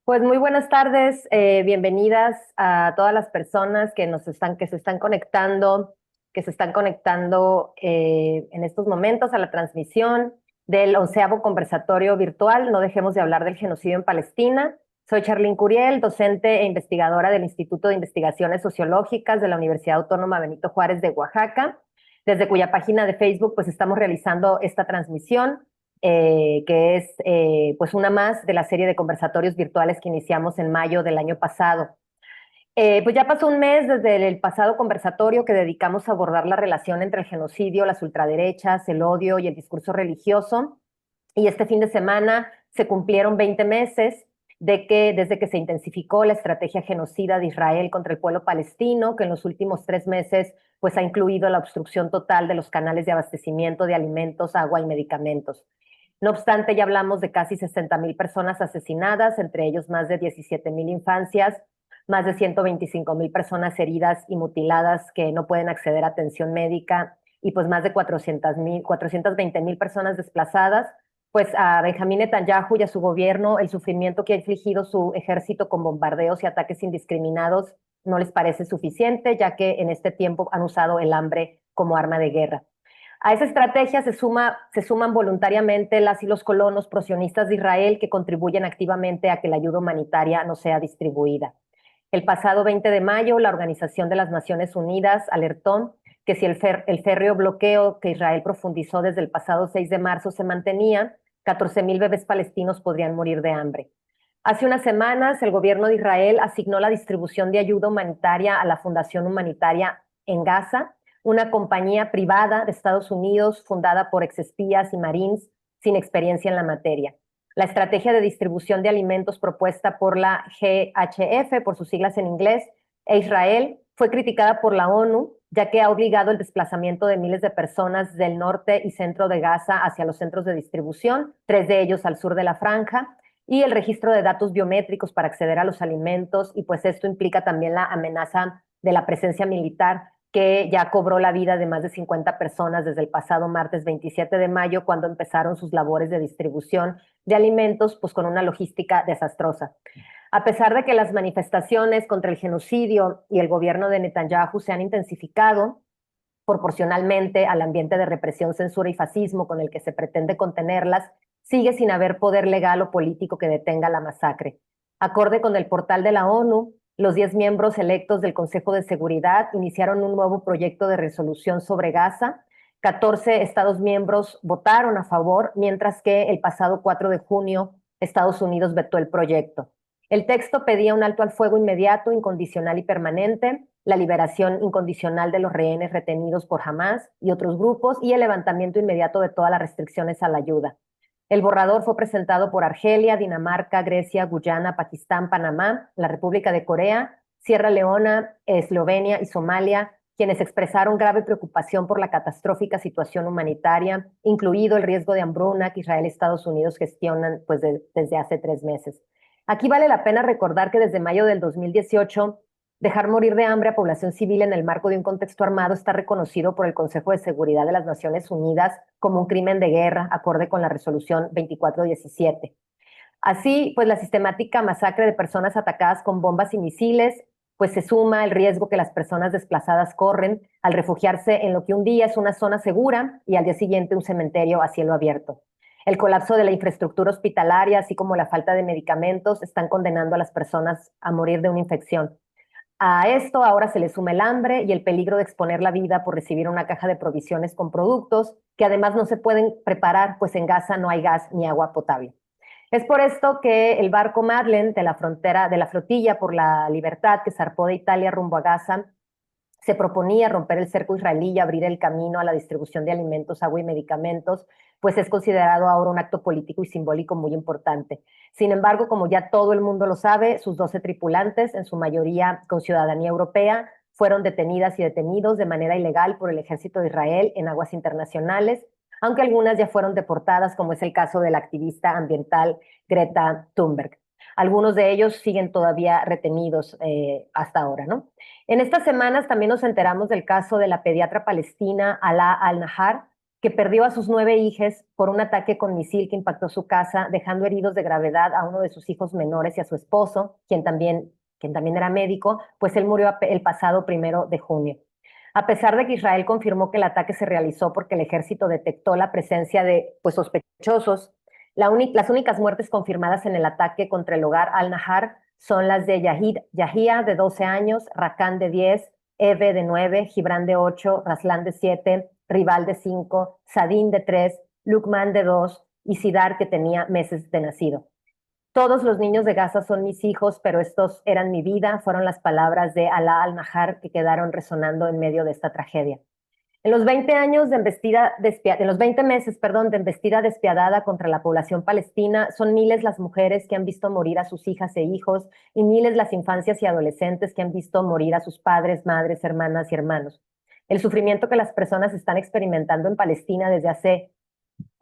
Pues muy buenas tardes, bienvenidas a todas las personas que se están conectando, en estos momentos a la transmisión del 11º conversatorio virtual. No dejemos de hablar del genocidio en Palestina. Soy Charlín Curiel, docente e investigadora del Instituto de Investigaciones Sociológicas de la Universidad Autónoma Benito Juárez de Oaxaca, desde cuya página de Facebook pues estamos realizando esta transmisión que es pues una más de la serie de conversatorios virtuales que iniciamos en mayo del año pasado. Pues ya pasó un mes desde el pasado conversatorio que dedicamos a abordar la relación entre el genocidio, las ultraderechas, el odio y el discurso religioso. Y este fin de semana se cumplieron 20 meses desde que se intensificó la estrategia genocida de Israel contra el pueblo palestino, que en los últimos 3 meses pues ha incluido la obstrucción total de los canales de abastecimiento de alimentos, agua y medicamentos. No obstante, ya hablamos de casi 60,000 personas asesinadas, entre ellos más de 17,000 infancias, más de 125,000 personas heridas y mutiladas que no pueden acceder a atención médica y pues más de 420,000 personas desplazadas. Pues a Benjamín Netanyahu y a su gobierno el sufrimiento que ha infligido su ejército con bombardeos y ataques indiscriminados no les parece suficiente, ya que en este tiempo han usado el hambre como arma de guerra. A esa estrategia se suman voluntariamente las y los colonos prosionistas de Israel que contribuyen activamente a que la ayuda humanitaria no sea distribuida. El pasado 20 de mayo, la Organización de las Naciones Unidas alertó que si el férreo bloqueo que Israel profundizó desde el pasado 6 de marzo se mantenía, 14,000 bebés palestinos podrían morir de hambre. Hace unas semanas, el gobierno de Israel asignó la distribución de ayuda humanitaria a la Fundación Humanitaria en Gaza, una compañía privada de Estados Unidos fundada por exespías y marines sin experiencia en la materia. La estrategia de distribución de alimentos propuesta por la GHF, por sus siglas en inglés, e Israel, fue criticada por la ONU, ya que ha obligado el desplazamiento de miles de personas del norte y centro de Gaza hacia los centros de distribución, 3 de ellos al sur de la franja, y el registro de datos biométricos para acceder a los alimentos, y pues esto implica también la amenaza de la presencia militar que ya cobró la vida de más de 50 personas desde el pasado martes 27 de mayo, cuando empezaron sus labores de distribución de alimentos, pues con una logística desastrosa. A pesar de que las manifestaciones contra el genocidio y el gobierno de Netanyahu se han intensificado proporcionalmente al ambiente de represión, censura y fascismo con el que se pretende contenerlas, sigue sin haber poder legal o político que detenga la masacre. Acorde con el portal de la ONU, los 10 miembros electos del Consejo de Seguridad iniciaron un nuevo proyecto de resolución sobre Gaza. 14 Estados miembros votaron a favor, mientras que el pasado 4 de junio Estados Unidos vetó el proyecto. El texto pedía un alto al fuego inmediato, incondicional y permanente, la liberación incondicional de los rehenes retenidos por Hamás y otros grupos y el levantamiento inmediato de todas las restricciones a la ayuda. El borrador fue presentado por Argelia, Dinamarca, Grecia, Guyana, Pakistán, Panamá, la República de Corea, Sierra Leona, Eslovenia y Somalia, quienes expresaron grave preocupación por la catastrófica situación humanitaria, incluido el riesgo de hambruna que Israel y Estados Unidos gestionan pues, desde hace 3 meses. Aquí vale la pena recordar que desde mayo del 2018, dejar morir de hambre a población civil en el marco de un contexto armado está reconocido por el Consejo de Seguridad de las Naciones Unidas como un crimen de guerra, acorde con la resolución 2417. Así, pues la sistemática masacre de personas atacadas con bombas y misiles, pues se suma el riesgo que las personas desplazadas corren al refugiarse en lo que un día es una zona segura y al día siguiente un cementerio a cielo abierto. El colapso de la infraestructura hospitalaria, así como la falta de medicamentos, están condenando a las personas a morir de una infección. A esto ahora se le suma el hambre y el peligro de exponer la vida por recibir una caja de provisiones con productos que además no se pueden preparar, pues en Gaza no hay gas ni agua potable. Es por esto que el barco Madeleine de la flotilla por la libertad que zarpó de Italia rumbo a Gaza se proponía romper el cerco israelí y abrir el camino a la distribución de alimentos, agua y medicamentos, pues es considerado ahora un acto político y simbólico muy importante. Sin embargo, como ya todo el mundo lo sabe, sus 12 tripulantes, en su mayoría con ciudadanía europea, fueron detenidas y detenidos de manera ilegal por el ejército de Israel en aguas internacionales, aunque algunas ya fueron deportadas, como es el caso de la activista ambiental Greta Thunberg. Algunos de ellos siguen todavía retenidos hasta ahora, ¿no? En estas semanas también nos enteramos del caso de la pediatra palestina Alaa al-Nahar, que perdió a sus 9 hijos por un ataque con misil que impactó su casa, dejando heridos de gravedad a uno de sus hijos menores y a su esposo, quien también era médico, pues él murió el pasado 1 de junio. A pesar de que Israel confirmó que el ataque se realizó porque el ejército detectó la presencia de sospechosos, las únicas muertes confirmadas en el ataque contra el hogar Al-Nahar son las de Yahía, de 12 años, Rakan, de 10, Eve, de 9, Gibran, de 8, Raslan, de 7, Rival, de 5, Sadin, de 3, Lukman, de 2 y Sidar, que tenía meses de nacido. Todos los niños de Gaza son mis hijos, pero estos eran mi vida, fueron las palabras de Alaa al-Nahar que quedaron resonando en medio de esta tragedia. En los 20 años en los 20 meses, de embestida despiadada contra la población palestina, son miles las mujeres que han visto morir a sus hijas e hijos y miles las infancias y adolescentes que han visto morir a sus padres, madres, hermanas y hermanos. El sufrimiento que las personas están experimentando en Palestina desde hace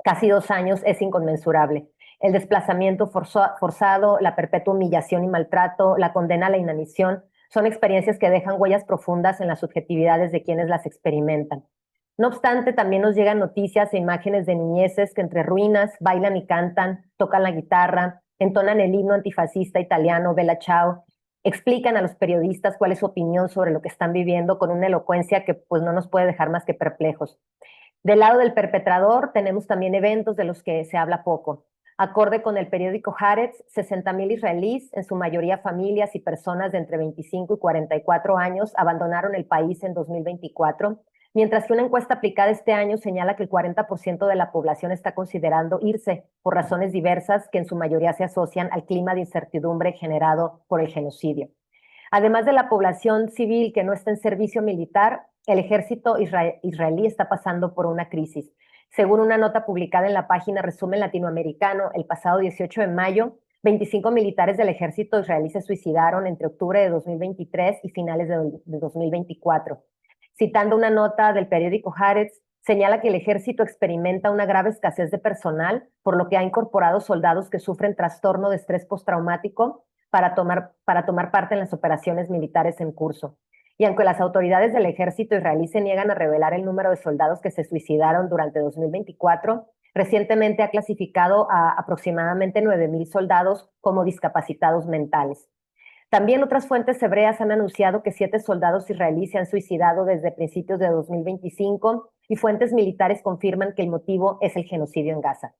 casi 2 años es inconmensurable. El desplazamiento forzado, la perpetua humillación y maltrato, la condena a la inanición, son experiencias que dejan huellas profundas en las subjetividades de quienes las experimentan. No obstante, también nos llegan noticias e imágenes de niñeces que entre ruinas bailan y cantan, tocan la guitarra, entonan el himno antifascista italiano Bella Ciao, explican a los periodistas cuál es su opinión sobre lo que están viviendo con una elocuencia que pues no nos puede dejar más que perplejos. Del lado del perpetrador tenemos también eventos de los que se habla poco. Acorde con el periódico Haaretz, 60,000 israelíes, en su mayoría familias y personas de entre 25 y 44 años, abandonaron el país en 2024, mientras que una encuesta aplicada este año señala que el 40% de la población está considerando irse por razones diversas que en su mayoría se asocian al clima de incertidumbre generado por el genocidio. Además de la población civil que no está en servicio militar, el ejército israelí está pasando por una crisis. Según una nota publicada en la página Resumen Latinoamericano, el pasado 18 de mayo, 25 militares del ejército israelí se suicidaron entre octubre de 2023 y finales de 2024. Citando una nota del periódico Haaretz, señala que el ejército experimenta una grave escasez de personal, por lo que ha incorporado soldados que sufren trastorno de estrés postraumático para tomar parte en las operaciones militares en curso. Y aunque las autoridades del ejército israelí se niegan a revelar el número de soldados que se suicidaron durante 2024, recientemente ha clasificado a aproximadamente 9,000 soldados como discapacitados mentales. También otras fuentes hebreas han anunciado que 7 soldados israelíes se han suicidado desde principios de 2025 y fuentes militares confirman que el motivo es el genocidio en Gaza.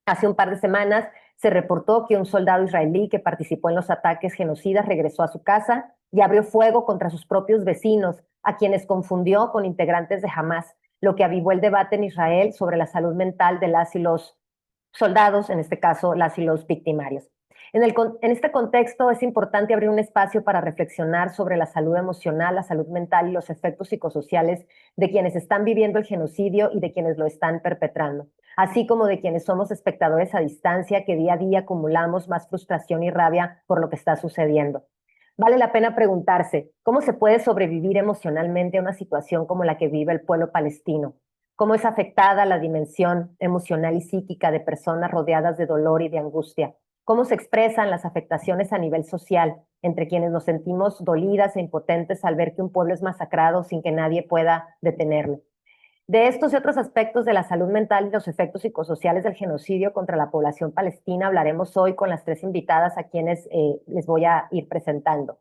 Hace un par de semanas se reportó que un soldado israelí que participó en los ataques genocidas regresó a su casa y abrió fuego contra sus propios vecinos, a quienes confundió con integrantes de Hamas, lo que avivó el debate en Israel sobre la salud mental de las y los soldados, en este caso las y los victimarios. En este contexto es importante abrir un espacio para reflexionar sobre la salud emocional, la salud mental y los efectos psicosociales de quienes están viviendo el genocidio y de quienes lo están perpetrando, así como de quienes somos espectadores a distancia que día a día acumulamos más frustración y rabia por lo que está sucediendo. Vale la pena preguntarse, ¿cómo se puede sobrevivir emocionalmente a una situación como la que vive el pueblo palestino? ¿Cómo es afectada la dimensión emocional y psíquica de personas rodeadas de dolor y de angustia? ¿Cómo se expresan las afectaciones a nivel social entre quienes nos sentimos dolidas e impotentes al ver que un pueblo es masacrado sin que nadie pueda detenerlo? De estos y otros aspectos de la salud mental y los efectos psicosociales del genocidio contra la población palestina hablaremos hoy con las 3 invitadas a quienes les voy a ir presentando.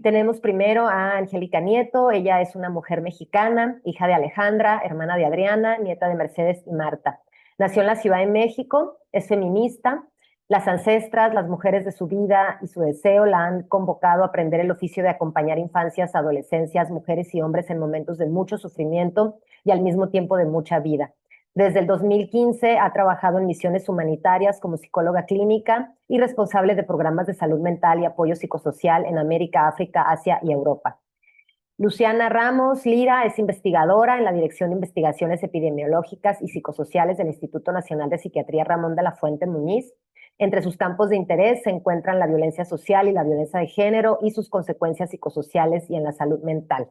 Tenemos primero a Angélica Nieto. Ella es una mujer mexicana, hija de Alejandra, hermana de Adriana, nieta de Mercedes y Marta. Nació en la Ciudad de México, es feminista. Las ancestras, las mujeres de su vida y su deseo la han convocado a aprender el oficio de acompañar infancias, adolescencias, mujeres y hombres en momentos de mucho sufrimiento y al mismo tiempo de mucha vida. Desde el 2015 ha trabajado en misiones humanitarias como psicóloga clínica y responsable de programas de salud mental y apoyo psicosocial en América, África, Asia y Europa. Luciana Ramos Lira es investigadora en la Dirección de Investigaciones Epidemiológicas y Psicosociales del Instituto Nacional de Psiquiatría Ramón de la Fuente Muñiz. Entre sus campos de interés se encuentran la violencia social y la violencia de género y sus consecuencias psicosociales y en la salud mental.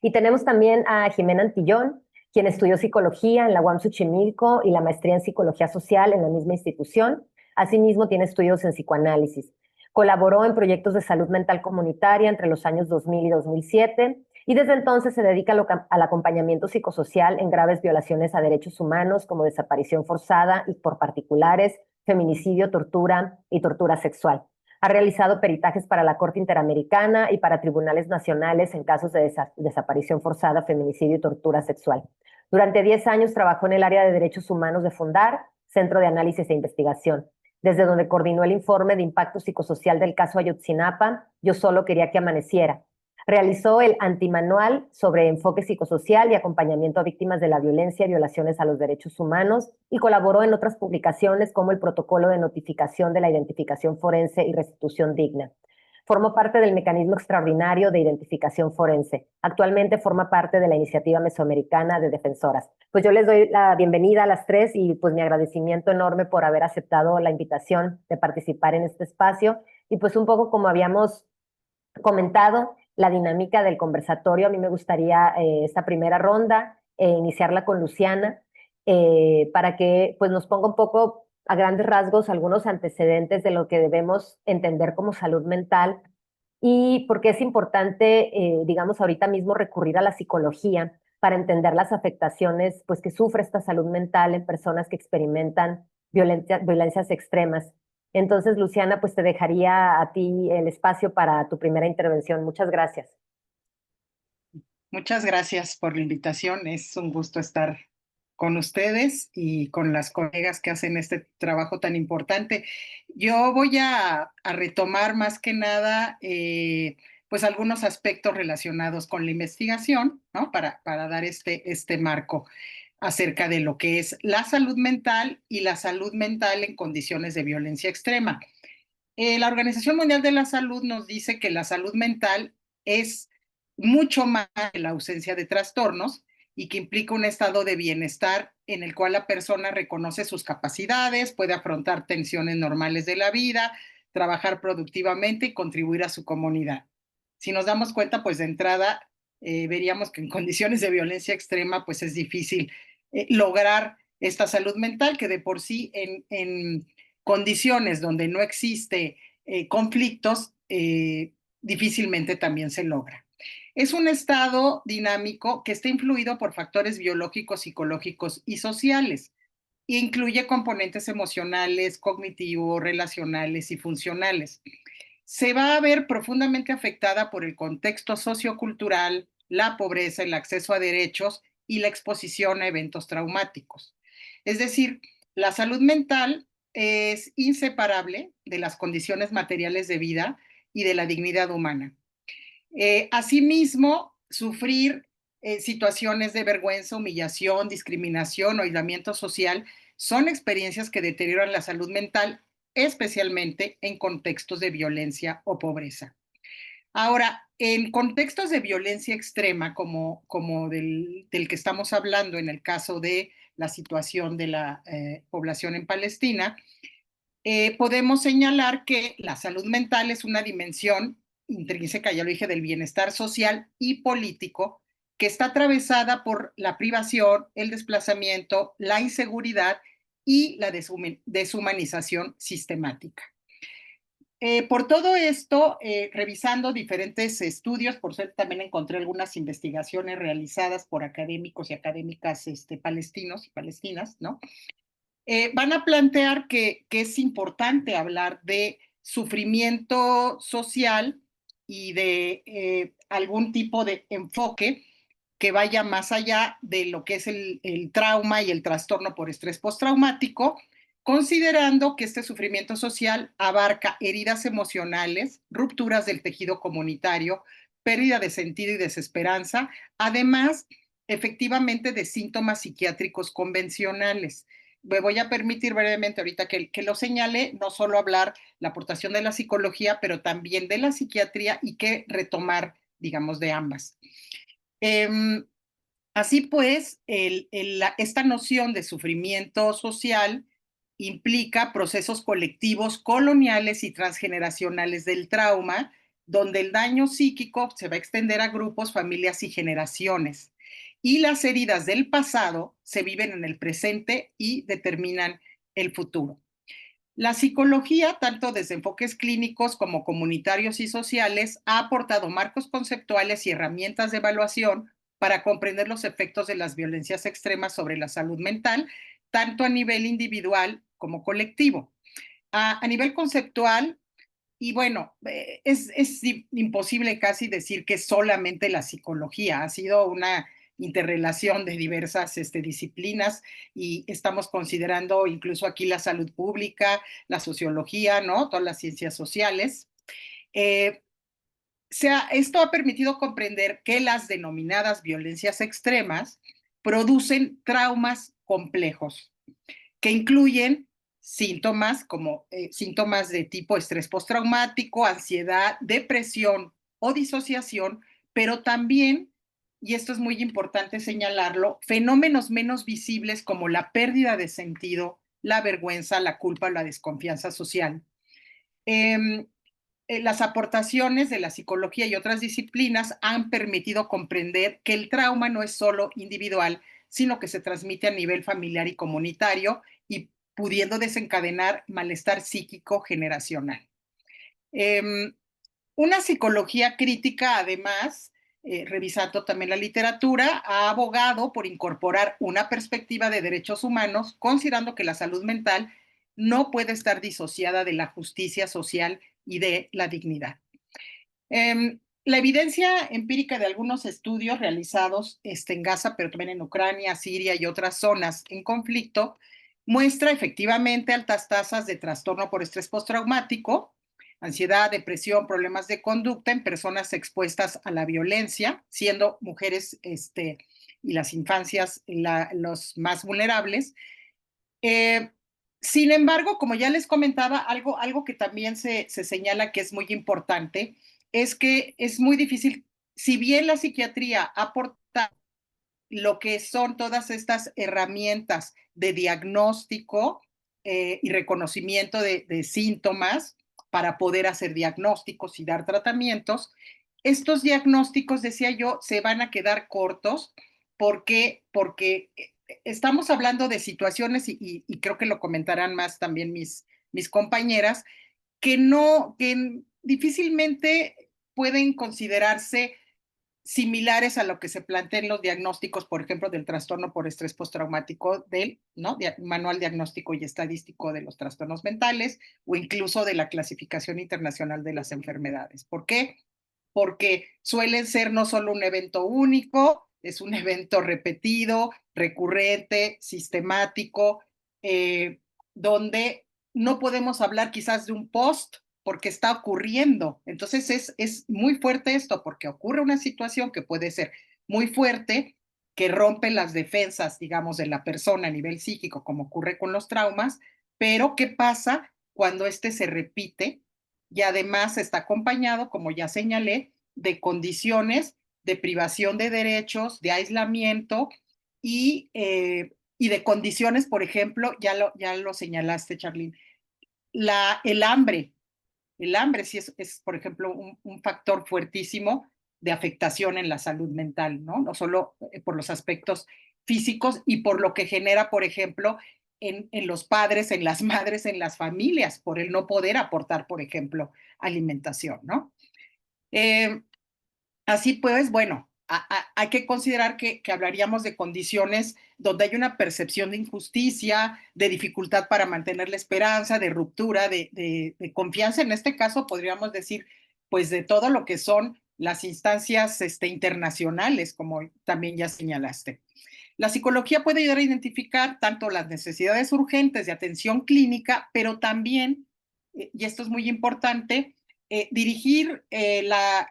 Y tenemos también a Jimena Antillón, quien estudió psicología en la UAM Xochimilco y la maestría en psicología social en la misma institución. Asimismo, tiene estudios en psicoanálisis. Colaboró en proyectos de salud mental comunitaria entre los años 2000 y 2007 y desde entonces se dedica al acompañamiento psicosocial en graves violaciones a derechos humanos como desaparición forzada y por particulares, feminicidio, tortura y tortura sexual. Ha realizado peritajes para la Corte Interamericana y para tribunales nacionales en casos de desaparición forzada, feminicidio y tortura sexual. Durante 10 años trabajó en el área de derechos humanos de Fundar, Centro de Análisis e Investigación, desde donde coordinó el informe de impacto psicosocial del caso Ayotzinapa, Yo solo quería que amaneciera. Realizó el antimanual sobre enfoque psicosocial y acompañamiento a víctimas de la violencia y violaciones a los derechos humanos y colaboró en otras publicaciones como el Protocolo de Notificación de la Identificación Forense y Restitución Digna. Formó parte del Mecanismo Extraordinario de Identificación Forense. Actualmente forma parte de la Iniciativa Mesoamericana de Defensoras. Pues yo les doy la bienvenida a las tres y pues mi agradecimiento enorme por haber aceptado la invitación de participar en este espacio. Y pues un poco como habíamos comentado, la dinámica del conversatorio, a mí me gustaría esta primera ronda, iniciarla con Luciana, para que pues, nos ponga un poco a grandes rasgos algunos antecedentes de lo que debemos entender como salud mental y por qué es importante, digamos, ahorita mismo recurrir a la psicología para entender las afectaciones pues, que sufre esta salud mental en personas que experimentan violencias extremas. Entonces, Luciana, pues te dejaría a ti el espacio para tu primera intervención. Muchas gracias. Muchas gracias por la invitación. Es un gusto estar con ustedes y con las colegas que hacen este trabajo tan importante. Yo voy a retomar más que nada pues algunos aspectos relacionados con la investigación, ¿no? Para dar este marco acerca de lo que es la salud mental y la salud mental en condiciones de violencia extrema. La Organización Mundial de la Salud nos dice que la salud mental es mucho más que la ausencia de trastornos y que implica un estado de bienestar en el cual la persona reconoce sus capacidades, puede afrontar tensiones normales de la vida, trabajar productivamente y contribuir a su comunidad. Si nos damos cuenta, pues de entrada veríamos que en condiciones de violencia extrema, pues es difícil lograr esta salud mental que de por sí en condiciones donde no existe conflictos, difícilmente también se logra. Es un estado dinámico que está influido por factores biológicos, psicológicos y sociales. Incluye componentes emocionales, cognitivos, relacionales y funcionales. Se va a ver profundamente afectada por el contexto sociocultural, la pobreza, el acceso a derechos y la exposición a eventos traumáticos. Es decir, la salud mental es inseparable de las condiciones materiales de vida y de la dignidad humana. Asimismo, sufrir situaciones de vergüenza, humillación, discriminación o aislamiento social son experiencias que deterioran la salud mental, especialmente en contextos de violencia o pobreza. Ahora, en contextos de violencia extrema, como del que estamos hablando en el caso de la situación de la población en Palestina, podemos señalar que la salud mental es una dimensión intrínseca, ya lo dije, del bienestar social y político que está atravesada por la privación, el desplazamiento, la inseguridad y la deshumanización sistemática. Por todo esto, revisando diferentes estudios, por suerte también encontré algunas investigaciones realizadas por académicos y académicas palestinos y palestinas, ¿no? Van a plantear que es importante hablar de sufrimiento social y de algún tipo de enfoque que vaya más allá de lo que es el trauma y el trastorno por estrés postraumático, considerando que este sufrimiento social abarca heridas emocionales, rupturas del tejido comunitario, pérdida de sentido y desesperanza, además, efectivamente, de síntomas psiquiátricos convencionales. Me voy a permitir brevemente ahorita que lo señale, no solo hablar la aportación de la psicología, pero también de la psiquiatría y que retomar, digamos, de ambas. Así pues, esta noción de sufrimiento social implica procesos colectivos coloniales y transgeneracionales del trauma, donde el daño psíquico se va a extender a grupos, familias y generaciones. Y las heridas del pasado se viven en el presente y determinan el futuro. La psicología, tanto desde enfoques clínicos como comunitarios y sociales, ha aportado marcos conceptuales y herramientas de evaluación para comprender los efectos de las violencias extremas sobre la salud mental, tanto a nivel individual como colectivo. A nivel conceptual, y bueno, es imposible casi decir que solamente la psicología, ha sido una interrelación de diversas disciplinas y estamos considerando incluso aquí la salud pública, la sociología, ¿no? Todas las ciencias sociales. Eh, Esto ha permitido comprender que las denominadas violencias extremas producen traumas complejos que incluyen síntomas como síntomas de tipo estrés postraumático, ansiedad, depresión o disociación, pero también, y esto es muy importante señalarlo, fenómenos menos visibles como la pérdida de sentido, la vergüenza, la culpa o la desconfianza social. Eh, las aportaciones de la psicología y otras disciplinas han permitido comprender que el trauma no es solo individual, sino que se transmite a nivel familiar y comunitario y pudiendo desencadenar malestar psíquico generacional. Eh, una psicología crítica, además, revisando también la literatura, ha abogado por incorporar una perspectiva de derechos humanos, considerando que la salud mental no puede estar disociada de la justicia social y de la dignidad. La evidencia empírica de algunos estudios realizados en Gaza, pero también en Ucrania, Siria y otras zonas en conflicto, muestra efectivamente altas tasas de trastorno por estrés postraumático, ansiedad, depresión, problemas de conducta en personas expuestas a la violencia, siendo mujeres y las infancias los más vulnerables. Eh, Sin embargo, como ya les comentaba, algo que también se señala que es muy importante es que es muy difícil, si bien la psiquiatría aporta lo que son todas estas herramientas de diagnóstico y reconocimiento de síntomas para poder hacer diagnósticos y dar tratamientos, estos diagnósticos, decía yo, se van a quedar cortos porque estamos hablando de situaciones y creo que lo comentarán más también mis compañeras, que no, que difícilmente pueden considerarse similares a lo que se plantea en los diagnósticos, por ejemplo, del trastorno por estrés postraumático del ¿no? Manual Diagnóstico y Estadístico de los Trastornos Mentales o incluso de la Clasificación Internacional de las Enfermedades. ¿Por qué? Porque suelen ser no solo un evento único, es un evento repetido, recurrente, sistemático, donde no podemos hablar quizás de un post porque está ocurriendo. Entonces es muy fuerte esto porque ocurre una situación que puede ser muy fuerte, que rompe las defensas, digamos, de la persona a nivel psíquico, como ocurre con los traumas, pero ¿qué pasa cuando este se repite? Y además está acompañado, como ya señalé, de condiciones de privación de derechos, de aislamiento y de condiciones, por ejemplo, ya lo señalaste, Charlene, el hambre. El hambre sí es por ejemplo, un factor fuertísimo de afectación en la salud mental, ¿no? No solo por los aspectos físicos y por lo que genera, por ejemplo, en los padres, en las madres, en las familias, por el no poder aportar, por ejemplo, alimentación, ¿no? Eh, Así pues, bueno, hay que considerar que hablaríamos de condiciones donde hay una percepción de injusticia, de dificultad para mantener la esperanza, de ruptura, de confianza. En este caso, podríamos decir, pues, de todo lo que son las instancias internacionales, como también ya señalaste. La psicología puede ayudar a identificar tanto las necesidades urgentes de atención clínica, pero también, y esto es muy importante, dirigir la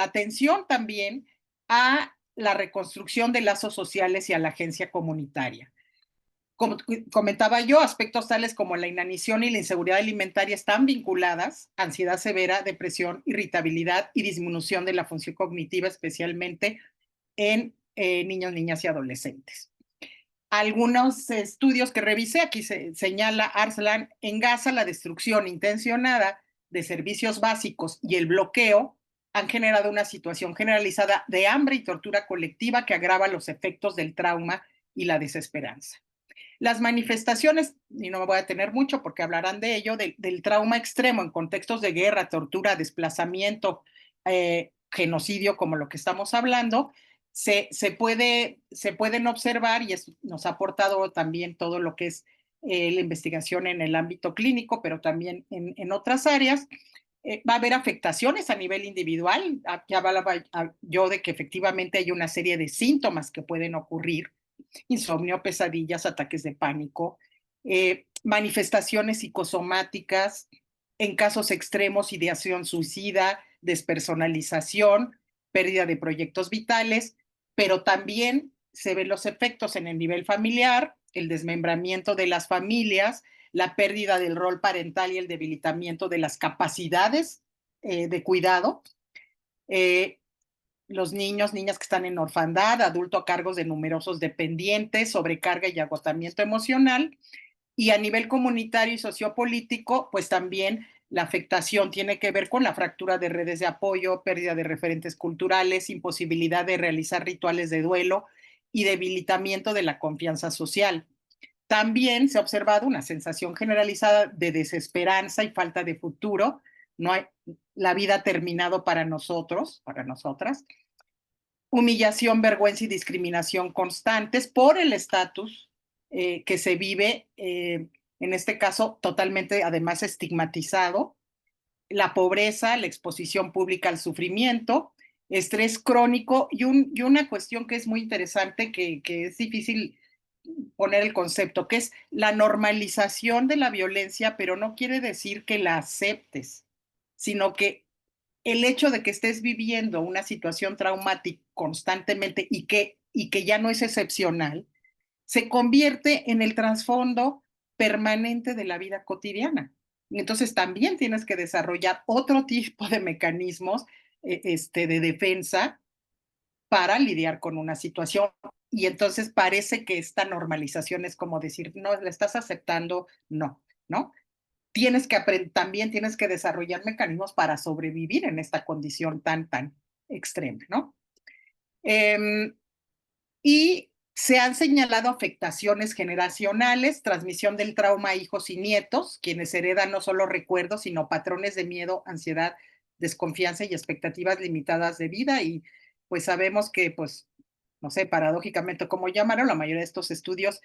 atención también a la reconstrucción de lazos sociales y a la agencia comunitaria. Como comentaba yo, aspectos tales como la inanición y la inseguridad alimentaria están vinculadas a ansiedad severa, depresión, irritabilidad y disminución de la función cognitiva, especialmente en niños, niñas y adolescentes. Algunos estudios que revisé, aquí se señala Arslan, en Gaza la destrucción intencionada de servicios básicos y el bloqueo han generado una situación generalizada de hambre y tortura colectiva que agrava los efectos del trauma y la desesperanza. Las manifestaciones, y no me voy a detener mucho porque hablarán de ello, del trauma extremo en contextos de guerra, tortura, desplazamiento, genocidio, como lo que estamos hablando, se pueden observar y nos ha aportado también todo lo que es la investigación en el ámbito clínico, pero también en otras áreas. Va a haber afectaciones a nivel individual. Aquí hablaba yo de que efectivamente hay una serie de síntomas que pueden ocurrir: insomnio, pesadillas, ataques de pánico, manifestaciones psicosomáticas, en casos extremos, ideación suicida, despersonalización, pérdida de proyectos vitales, pero también se ven los efectos en el nivel familiar, el desmembramiento de las familias, la pérdida del rol parental y el debilitamiento de las capacidades de cuidado. Los niños, niñas que están en orfandad, adulto a cargos de numerosos dependientes, sobrecarga y agotamiento emocional. Y a nivel comunitario y sociopolítico, pues también la afectación tiene que ver con la fractura de redes de apoyo, pérdida de referentes culturales, imposibilidad de realizar rituales de duelo y debilitamiento de la confianza social. También se ha observado una sensación generalizada de desesperanza y falta de futuro. No hay, la vida ha terminado para nosotros, para nosotras. Humillación, vergüenza y discriminación constantes por el estatus que se vive, en este caso totalmente además estigmatizado, la pobreza, la exposición pública al sufrimiento, estrés crónico y una cuestión que es muy interesante, que es difícil poner el concepto, que es la normalización de la violencia, pero no quiere decir que la aceptes, sino que el hecho de que estés viviendo una situación traumática constantemente y que ya no es excepcional, se convierte en el trasfondo permanente de la vida cotidiana. Y entonces también tienes que desarrollar otro tipo de mecanismos de defensa para lidiar con una situación. Y entonces parece que esta normalización es como decir, no, ¿la estás aceptando? No, ¿no? También tienes que desarrollar mecanismos para sobrevivir en esta condición tan extrema, ¿no? Y se han señalado afectaciones generacionales, transmisión del trauma a hijos y nietos, quienes heredan no solo recuerdos, sino patrones de miedo, ansiedad, desconfianza y expectativas limitadas de vida. Y pues sabemos que, pues, no sé, paradójicamente, como llamaron, la mayoría de estos estudios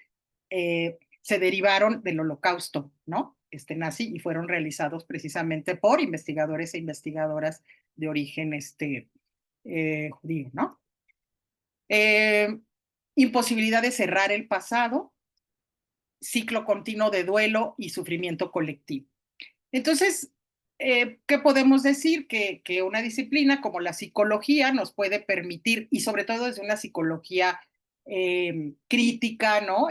se derivaron del Holocausto, ¿no? Nazi, y fueron realizados precisamente por investigadores e investigadoras de origen judío, ¿no? Eh, imposibilidad de cerrar el pasado, ciclo continuo de duelo y sufrimiento colectivo. Entonces, ¿qué podemos decir? Que una disciplina como la psicología nos puede permitir, y sobre todo desde una psicología crítica, ¿no?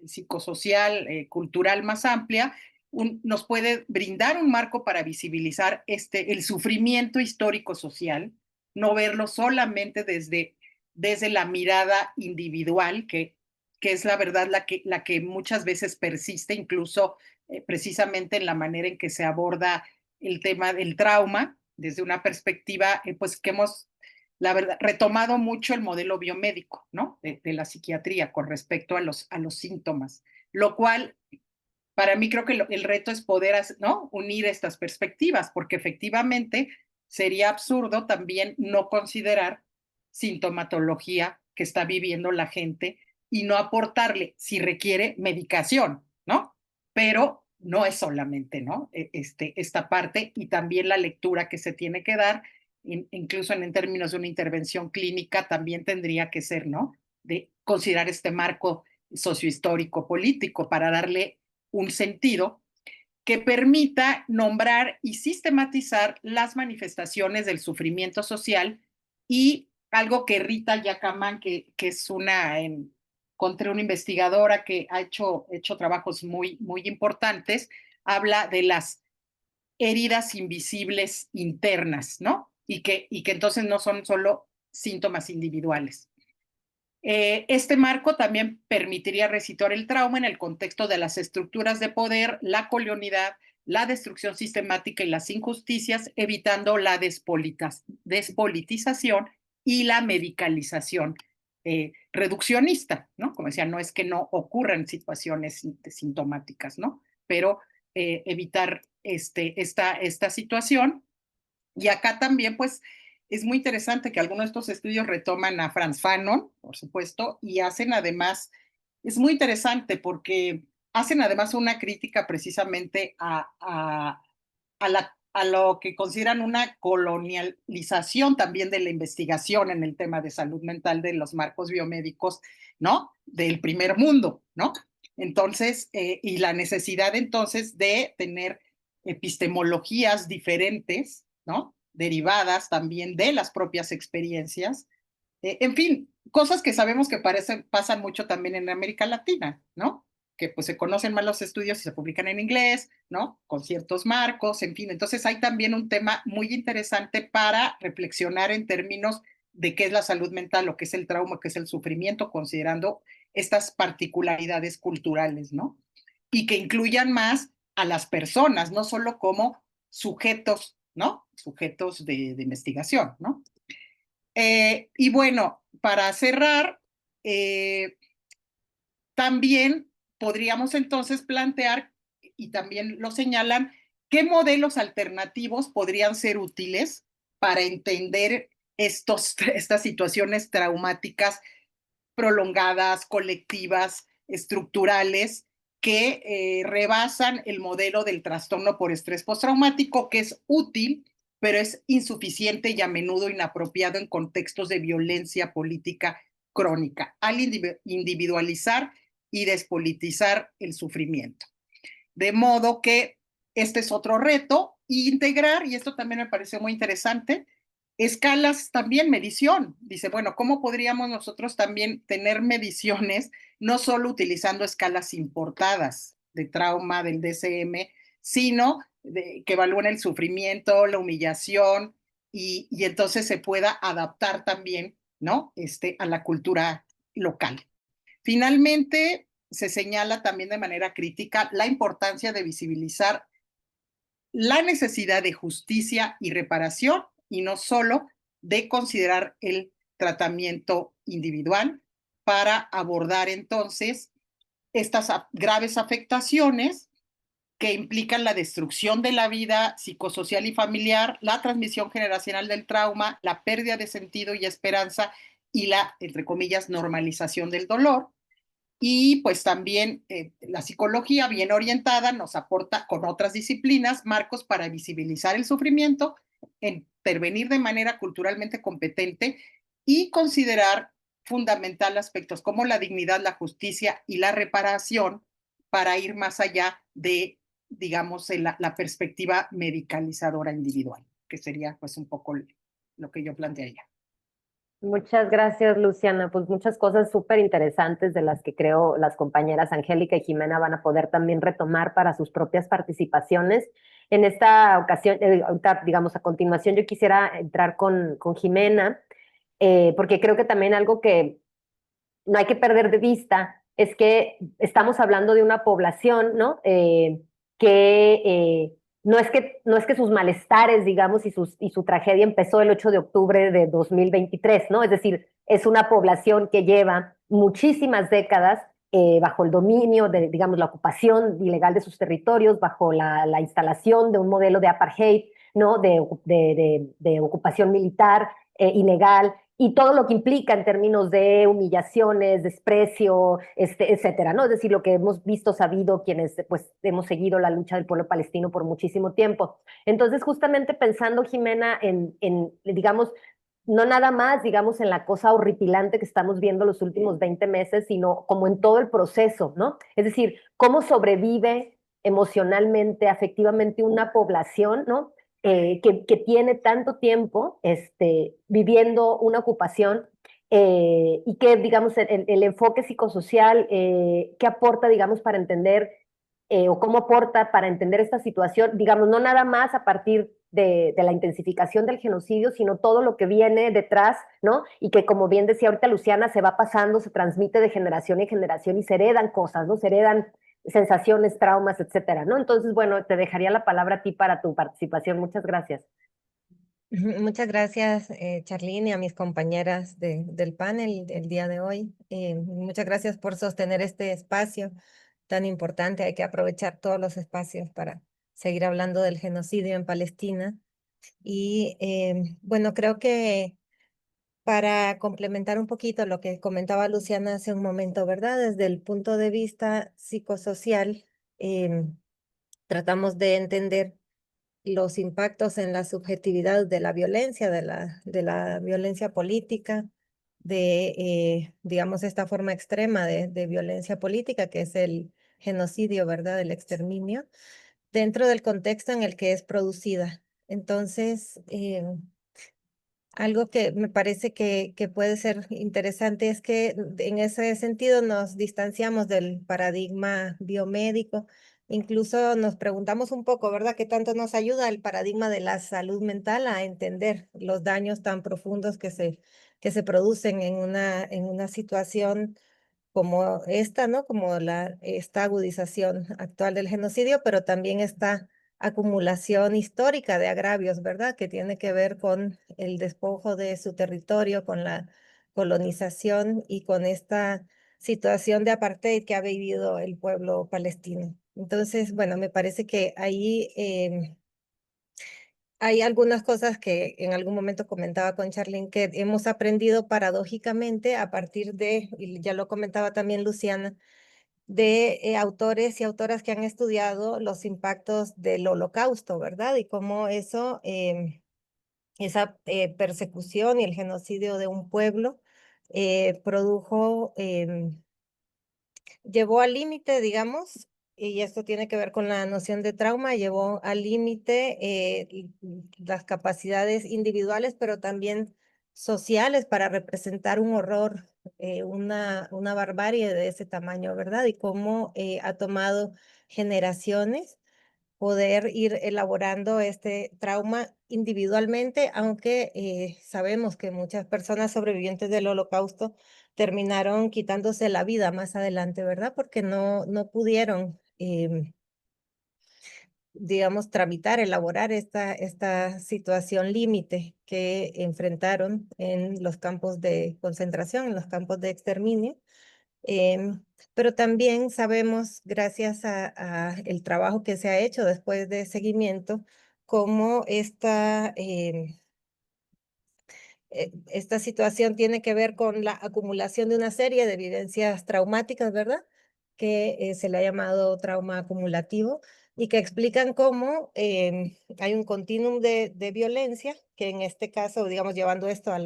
Psicosocial, cultural más amplia, nos puede brindar un marco para visibilizar el sufrimiento histórico social, no verlo solamente desde la mirada individual, que es la verdad la que muchas veces persiste, incluso precisamente en la manera en que se aborda el tema del trauma, desde una perspectiva, pues que hemos, la verdad, retomado mucho el modelo biomédico, ¿no? De la psiquiatría con respecto a los síntomas, lo cual para mí creo que el reto es poder, ¿no? Unir estas perspectivas, porque efectivamente sería absurdo también no considerar sintomatología que está viviendo la gente y no aportarle, si requiere, medicación, ¿no? Pero no es solamente, ¿no? Esta parte y también la lectura que se tiene que dar, incluso en términos de una intervención clínica, también tendría que ser, ¿no? De considerar este marco sociohistórico político para darle un sentido que permita nombrar y sistematizar las manifestaciones del sufrimiento social. Y algo que Rita Yacaman, que es encontré una investigadora que ha hecho trabajos muy importantes, habla de las heridas invisibles internas, ¿no? Y que entonces no son solo síntomas individuales. Este marco también permitiría resituar el trauma en el contexto de las estructuras de poder, la colonialidad, la destrucción sistemática y las injusticias, evitando la despolitización y la medicalización reduccionista, ¿no? Como decía, no es que no ocurran situaciones sintomáticas, ¿no? Pero evitar esta situación. Y acá también, pues, es muy interesante que algunos de estos estudios retoman a Frantz Fanon, por supuesto, y hacen además, es muy interesante porque hacen además una crítica precisamente a lo que consideran una colonialización también de la investigación en el tema de salud mental de los marcos biomédicos, ¿no? Del primer mundo, ¿no? Entonces, y la necesidad entonces de tener epistemologías diferentes, ¿no? Derivadas también de las propias experiencias. En fin, cosas que sabemos que pasan mucho también en América Latina, ¿no? Que pues se conocen más los estudios y se publican en inglés, ¿no? Con ciertos marcos, en fin. Entonces hay también un tema muy interesante para reflexionar en términos de qué es la salud mental, lo que es el trauma, qué es el sufrimiento, considerando estas particularidades culturales, ¿no? Y que incluyan más a las personas, no solo como sujetos, ¿no? Sujetos de investigación, ¿no? Y bueno, para cerrar, también podríamos entonces plantear, y también lo señalan, qué modelos alternativos podrían ser útiles para entender estas situaciones traumáticas prolongadas, colectivas, estructurales, que rebasan el modelo del trastorno por estrés postraumático, que es útil, pero es insuficiente y a menudo inapropiado en contextos de violencia política crónica, al individualizar y despolitizar el sufrimiento. De modo que este es otro reto, y integrar, y esto también me pareció muy interesante, escalas también, medición. Dice, bueno, ¿cómo podríamos nosotros también tener mediciones, no solo utilizando escalas importadas de trauma del DSM, sino que evalúen el sufrimiento, la humillación, y entonces se pueda adaptar también, ¿no? A la cultura local. Finalmente, se señala también de manera crítica la importancia de visibilizar la necesidad de justicia y reparación y no solo de considerar el tratamiento individual para abordar entonces estas graves afectaciones que implican la destrucción de la vida psicosocial y familiar, la transmisión generacional del trauma, la pérdida de sentido y esperanza y la, entre comillas, normalización del dolor. Y pues también la psicología bien orientada nos aporta con otras disciplinas marcos para visibilizar el sufrimiento, intervenir de manera culturalmente competente y considerar fundamental aspectos como la dignidad, la justicia y la reparación para ir más allá de, digamos, la perspectiva medicalizadora individual, que sería pues un poco lo que yo plantearía. Muchas gracias, Luciana. Pues muchas cosas súper interesantes de las que creo las compañeras Angélica y Jimena van a poder también retomar para sus propias participaciones. En esta ocasión, ahorita, digamos, a continuación, yo quisiera entrar con Jimena, porque creo que también algo que no hay que perder de vista es que estamos hablando de una población, ¿no? Que no es que sus malestares, digamos, y su tragedia empezó el 8 de octubre de 2023, ¿no? Es decir, es una población que lleva muchísimas décadas bajo el dominio de, digamos, la ocupación ilegal de sus territorios, bajo la instalación de un modelo de apartheid, ¿no? De ocupación militar ilegal, y todo lo que implica en términos de humillaciones, desprecio, etcétera, ¿no? Es decir, lo que hemos visto, sabido, quienes pues hemos seguido la lucha del pueblo palestino por muchísimo tiempo. Entonces, justamente pensando, Jimena, digamos, no nada más, digamos, en la cosa horripilante que estamos viendo los últimos 20 meses, sino como en todo el proceso, ¿no? Es decir, cómo sobrevive emocionalmente, afectivamente una población, ¿no? Que tiene tanto tiempo viviendo una ocupación y que, digamos, el enfoque psicosocial, ¿qué aporta, digamos, para entender o cómo aporta para entender esta situación, digamos, no nada más a partir de la intensificación del genocidio, sino todo lo que viene detrás, ¿no? Y que, como bien decía ahorita Luciana, se va pasando, se transmite de generación en generación y se heredan cosas, ¿no? Se heredan sensaciones, traumas, etcétera, ¿no? Entonces, bueno, te dejaría la palabra a ti para tu participación. Muchas gracias. Muchas gracias, Charlene, y a mis compañeras del panel el día de hoy. Muchas gracias por sostener este espacio tan importante. Hay que aprovechar todos los espacios para seguir hablando del genocidio en Palestina. Y bueno, creo que para complementar un poquito lo que comentaba Luciana hace un momento, ¿verdad? Desde el punto de vista psicosocial, tratamos de entender los impactos en la subjetividad de la violencia, de la violencia política, digamos, esta forma extrema de violencia política, que es el genocidio, ¿verdad? El exterminio, dentro del contexto en el que es producida. Entonces, algo que me parece que puede ser interesante es que en ese sentido nos distanciamos del paradigma biomédico. Incluso nos preguntamos un poco, ¿verdad? ¿Qué tanto nos ayuda el paradigma de la salud mental a entender los daños tan profundos que se producen en una situación como esta, ¿no? Como esta agudización actual del genocidio, pero también esta acumulación histórica de agravios, ¿verdad? Que tiene que ver con el despojo de su territorio, con la colonización y con esta situación de apartheid que ha vivido el pueblo palestino. Entonces, bueno, me parece que ahí hay algunas cosas que en algún momento comentaba con Charlene que hemos aprendido paradójicamente a partir de, y ya lo comentaba también Luciana, de autores y autoras que han estudiado los impactos del Holocausto, ¿verdad? Y cómo eso, esa persecución y el genocidio de un pueblo produjo llevó al límite, digamos, y esto tiene que ver con la noción de trauma, llevó al límite las capacidades individuales, pero también sociales para representar un horror, una barbarie de ese tamaño, ¿verdad? Y cómo ha tomado generaciones poder ir elaborando este trauma individualmente, aunque sabemos que muchas personas sobrevivientes del Holocausto terminaron quitándose la vida más adelante, ¿verdad? Porque no pudieron, digamos, tramitar, elaborar esta situación límite que enfrentaron en los campos de concentración, en los campos de exterminio. Pero también sabemos, gracias a el trabajo que se ha hecho después de seguimiento, cómo esta situación tiene que ver con la acumulación de una serie de vivencias traumáticas, ¿verdad? Que se le ha llamado trauma acumulativo y que explican cómo hay un continuum de violencia, que en este caso, digamos, llevando esto a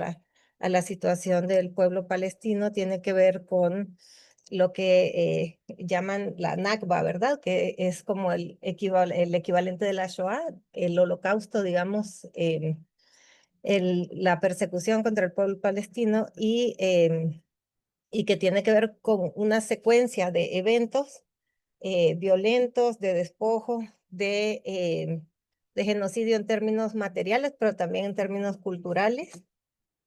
la situación del pueblo palestino, tiene que ver con lo que llaman la Nakba, ¿verdad? Que es como el equivalente de la Shoah, el holocausto, digamos, la persecución contra el pueblo palestino y que tiene que ver con una secuencia de eventos violentos, de despojo, de genocidio en términos materiales, pero también en términos culturales,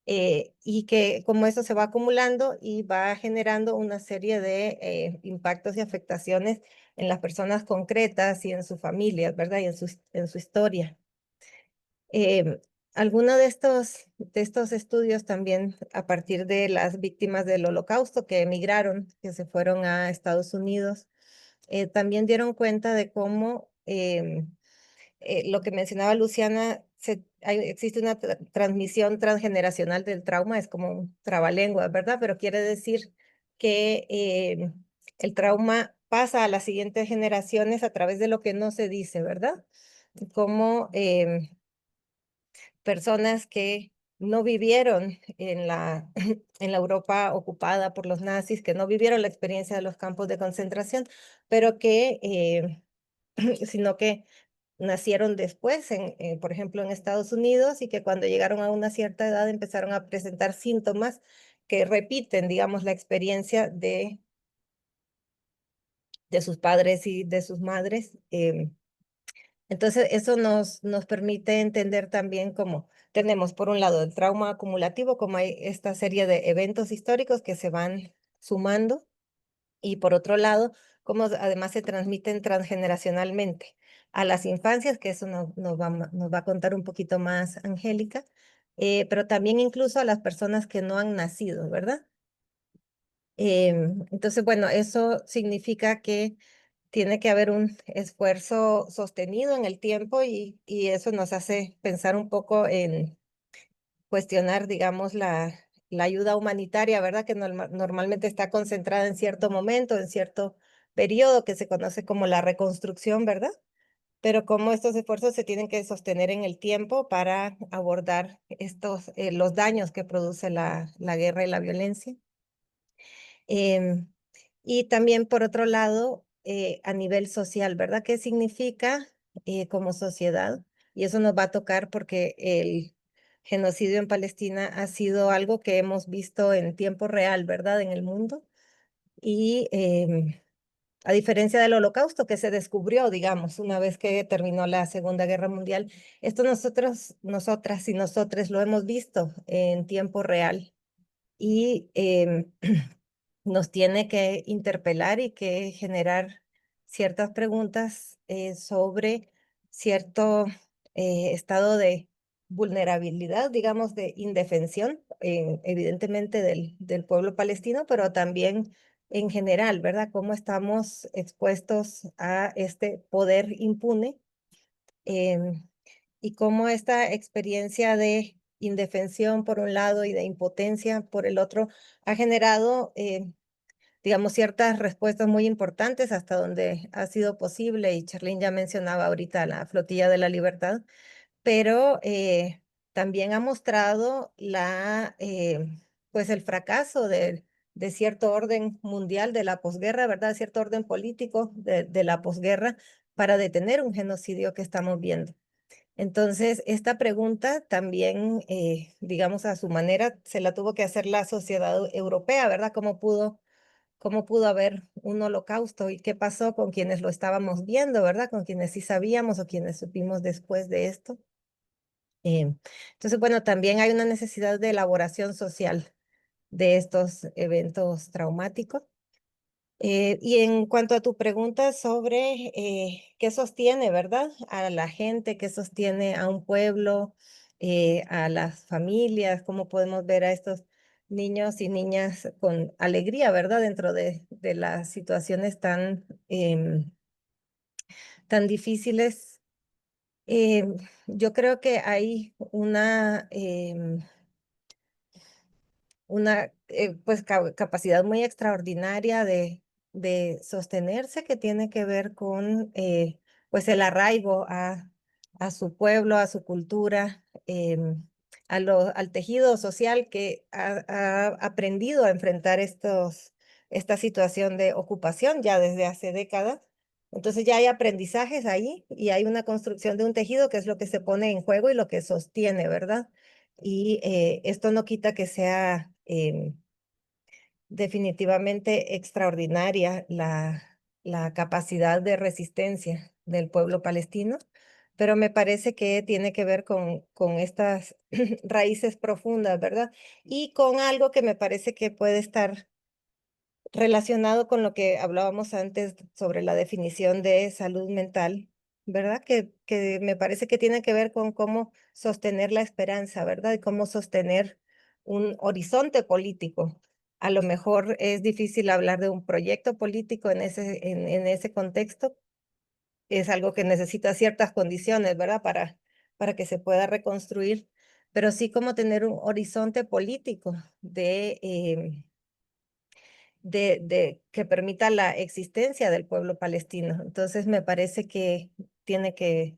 y que como eso se va acumulando y va generando una serie de impactos y afectaciones en las personas concretas y en sus familias, ¿verdad? Y en su historia. Eh, Algunos de estos estudios también a partir de las víctimas del Holocausto que emigraron, que se fueron a Estados Unidos, también dieron cuenta de cómo lo que mencionaba Luciana, existe una transmisión transgeneracional del trauma, es como un trabalenguas, ¿verdad? Pero quiere decir que el trauma pasa a las siguientes generaciones a través de lo que no se dice, ¿verdad? Como personas que no vivieron en la Europa ocupada por los nazis, que no vivieron la experiencia de los campos de concentración, pero sino que nacieron después, por ejemplo, en Estados Unidos, y que cuando llegaron a una cierta edad empezaron a presentar síntomas que repiten, digamos, la experiencia de sus padres y de sus madres. Entonces, eso nos permite entender también cómo tenemos, por un lado, el trauma acumulativo, como hay esta serie de eventos históricos que se van sumando, y por otro lado, cómo además se transmiten transgeneracionalmente a las infancias, que eso nos va a contar un poquito más Angélica, pero también incluso a las personas que no han nacido, ¿verdad? Entonces, bueno, eso significa que tiene que haber un esfuerzo sostenido en el tiempo y eso nos hace pensar un poco en cuestionar, digamos, la ayuda humanitaria, ¿verdad? Que normalmente está concentrada en cierto momento, en cierto periodo que se conoce como la reconstrucción, ¿verdad? Pero cómo estos esfuerzos se tienen que sostener en el tiempo para abordar los daños que produce la guerra y la violencia. Em, y también, por otro lado, a nivel social, ¿verdad? ¿Qué significa como sociedad? Y eso nos va a tocar porque el genocidio en Palestina ha sido algo que hemos visto en tiempo real, ¿verdad? En el mundo. Y a diferencia del Holocausto que se descubrió, digamos, una vez que terminó la Segunda Guerra Mundial, esto nosotras y nosotres lo hemos visto en tiempo real. Y nos tiene que interpelar y que generar ciertas preguntas sobre cierto estado de vulnerabilidad, digamos, de indefensión, evidentemente del pueblo palestino, pero también en general, ¿verdad? Cómo estamos expuestos a este poder impune em, y cómo esta experiencia de indefensión por un lado y de impotencia por el otro ha generado digamos, ciertas respuestas muy importantes hasta donde ha sido posible, y Charlene ya mencionaba ahorita la Flotilla de la Libertad, pero también ha mostrado pues el fracaso de cierto orden mundial de la posguerra, ¿verdad? Cierto orden político de la posguerra para detener un genocidio que estamos viendo. Entonces, esta pregunta también, digamos, a su manera, se la tuvo que hacer la sociedad europea, ¿verdad? ¿Cómo pudo haber un holocausto y qué pasó con quienes lo estábamos viendo, ¿verdad? Con quienes sí sabíamos o quienes supimos después de esto. Entonces, bueno, también hay una necesidad de elaboración social de estos eventos traumáticos. Y en cuanto a tu pregunta sobre qué sostiene, ¿verdad? A la gente, qué sostiene a un pueblo, a las familias, cómo podemos ver a estos niños y niñas con alegría, ¿verdad? Dentro de las situaciones tan difíciles. Yo creo que hay una pues capacidad muy extraordinaria de sostenerse que tiene que ver con pues el arraigo a su pueblo, a su cultura, al tejido social que ha aprendido a enfrentar esta situación de ocupación ya desde hace décadas. Entonces ya hay aprendizajes ahí y hay una construcción de un tejido que es lo que se pone en juego y lo que sostiene, ¿verdad? Y esto no quita que sea definitivamente extraordinaria la capacidad de resistencia del pueblo palestino, pero me parece que tiene que ver con estas raíces profundas, ¿verdad? Y con algo que me parece que puede estar relacionado con lo que hablábamos antes sobre la definición de salud mental, ¿verdad? Que me parece que tiene que ver con cómo sostener la esperanza, ¿verdad? Y cómo sostener un horizonte político. A lo mejor es difícil hablar de un proyecto político en ese contexto. Es algo que necesita ciertas condiciones, ¿verdad? Para que se pueda reconstruir, pero sí como tener un horizonte político que permita la existencia del pueblo palestino. Entonces me parece que tiene que,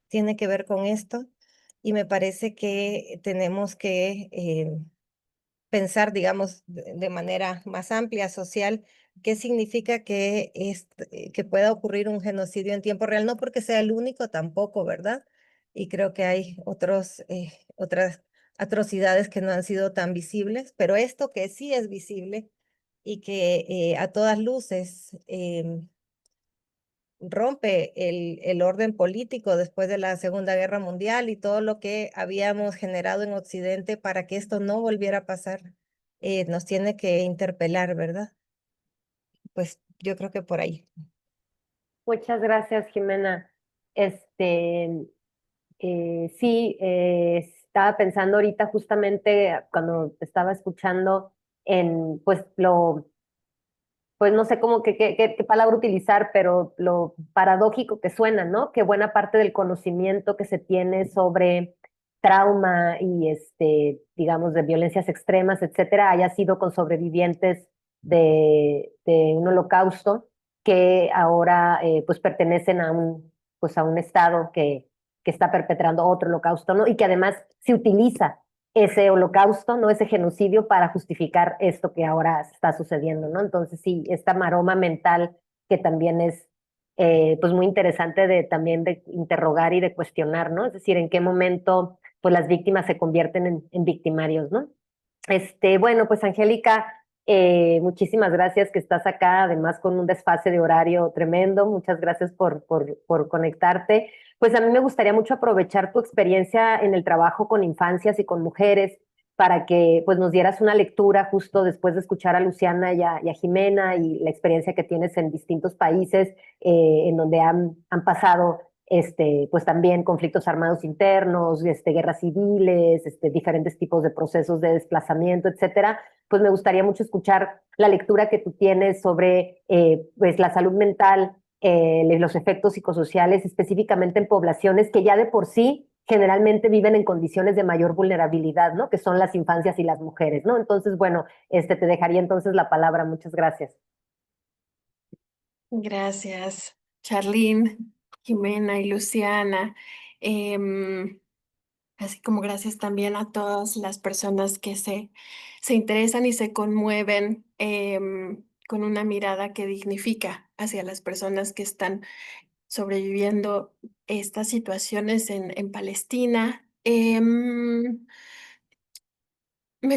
tiene que ver con esto y me parece que tenemos que pensar, digamos, de manera más amplia, social, qué significa que pueda ocurrir un genocidio en tiempo real, no porque sea el único tampoco, ¿verdad? Y creo que hay otras atrocidades que no han sido tan visibles, pero esto que sí es visible y que a todas luces rompe el orden político después de la Segunda Guerra Mundial y todo lo que habíamos generado en Occidente para que esto no volviera a pasar, nos tiene que interpelar, ¿verdad? Pues yo creo que por ahí. Muchas gracias, Jimena. Este, sí, estaba pensando ahorita justamente cuando te estaba escuchando en, pues, pues no sé cómo qué palabra utilizar, pero lo paradójico que suena, ¿no? Que buena parte del conocimiento que se tiene sobre trauma y digamos, de violencias extremas, etcétera, haya sido con sobrevivientes de un holocausto que ahora pues pertenecen pues a un estado que está perpetrando otro holocausto, ¿no? Y que además se utiliza ese holocausto, ¿no? Ese genocidio para justificar esto que ahora está sucediendo, ¿no? Entonces, sí, esta maroma mental que también es pues muy interesante de también de interrogar y de cuestionar, ¿no? Es decir, en qué momento pues las víctimas se convierten en victimarios, ¿no? Bueno, pues Angélica, muchísimas gracias que estás acá, además con un desfase de horario tremendo. Muchas gracias por conectarte. Pues a mí me gustaría mucho aprovechar tu experiencia en el trabajo con infancias y con mujeres para que pues nos dieras una lectura justo después de escuchar a Luciana y a Jimena y la experiencia que tienes en distintos países en donde han pasado pues también conflictos armados internos, guerras civiles, diferentes tipos de procesos de desplazamiento, etcétera. Pues me gustaría mucho escuchar la lectura que tú tienes sobre pues la salud mental, los efectos psicosociales, específicamente en poblaciones que ya de por sí generalmente viven en condiciones de mayor vulnerabilidad, ¿no? Que son las infancias y las mujeres, ¿no? Entonces, bueno, te dejaría entonces la palabra. Muchas gracias. Gracias, Charlene, Jimena y Luciana. Em, Así como gracias también a todas las personas que se interesan y se conmueven con una mirada que dignifica hacia las personas que están sobreviviendo estas situaciones en Palestina. Me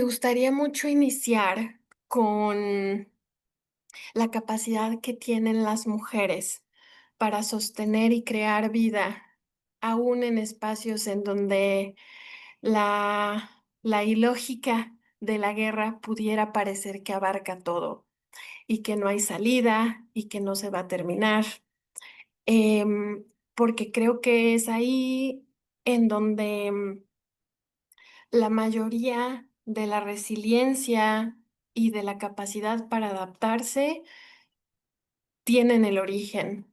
gustaría mucho iniciar con la capacidad que tienen las mujeres para sostener y crear vida, aún en espacios en donde la ilógica de la guerra pudiera parecer que abarca todo y que no hay salida y que no se va a terminar. Porque creo que es ahí en donde la mayoría de la resiliencia y de la capacidad para adaptarse tienen el origen.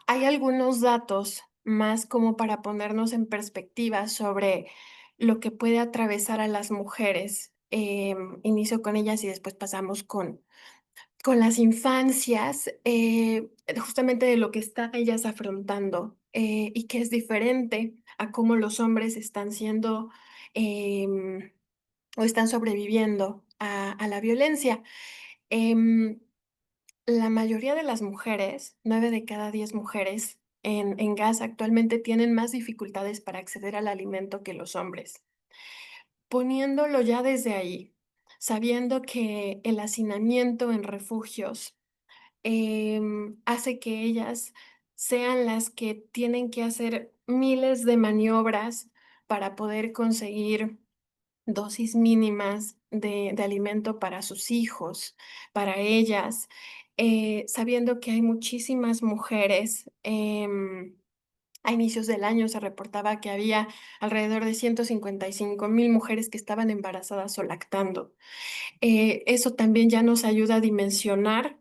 Hay algunos datos más como para ponernos en perspectiva sobre lo que puede atravesar a las mujeres. Inicio con ellas y después pasamos con las infancias, justamente de lo que están ellas afrontando y que es diferente a cómo los hombres están siendo o están sobreviviendo a la violencia. Em, la mayoría de las mujeres, 9 de cada 10 mujeres en Gaza actualmente tienen más dificultades para acceder al alimento que los hombres. Poniéndolo ya desde ahí, sabiendo que el hacinamiento en refugios hace que ellas sean las que tienen que hacer miles de maniobras para poder conseguir dosis mínimas de alimento para sus hijos, para ellas, sabiendo que hay muchísimas mujeres. A inicios del año se reportaba que había alrededor de 155,000 mujeres que estaban embarazadas o lactando. Eso también ya nos ayuda a dimensionar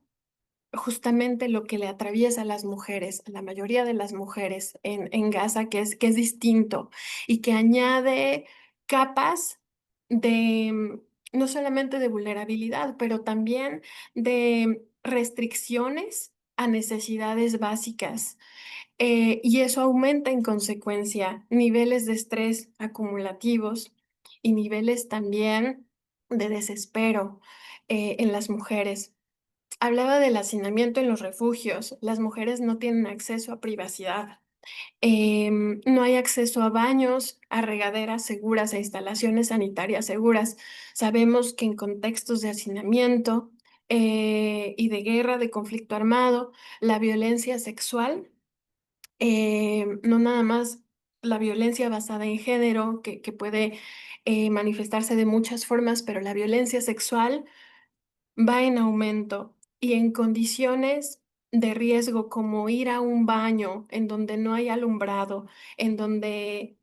justamente lo que le atraviesa a las mujeres, a la mayoría de las mujeres en Gaza, que es distinto y que añade capas de no solamente de vulnerabilidad, pero también de restricciones a necesidades básicas. Y eso aumenta en consecuencia niveles de estrés acumulativos y niveles también de desespero en las mujeres. Hablaba del hacinamiento en los refugios. Las mujeres no tienen acceso a privacidad. No hay acceso a baños, a regaderas seguras, a instalaciones sanitarias seguras. Sabemos que en contextos de hacinamiento y de guerra, de conflicto armado, la violencia sexual, no nada más la violencia basada en género, que puede manifestarse de muchas formas, pero la violencia sexual va en aumento y en condiciones de riesgo como ir a un baño en donde no hay alumbrado, en donde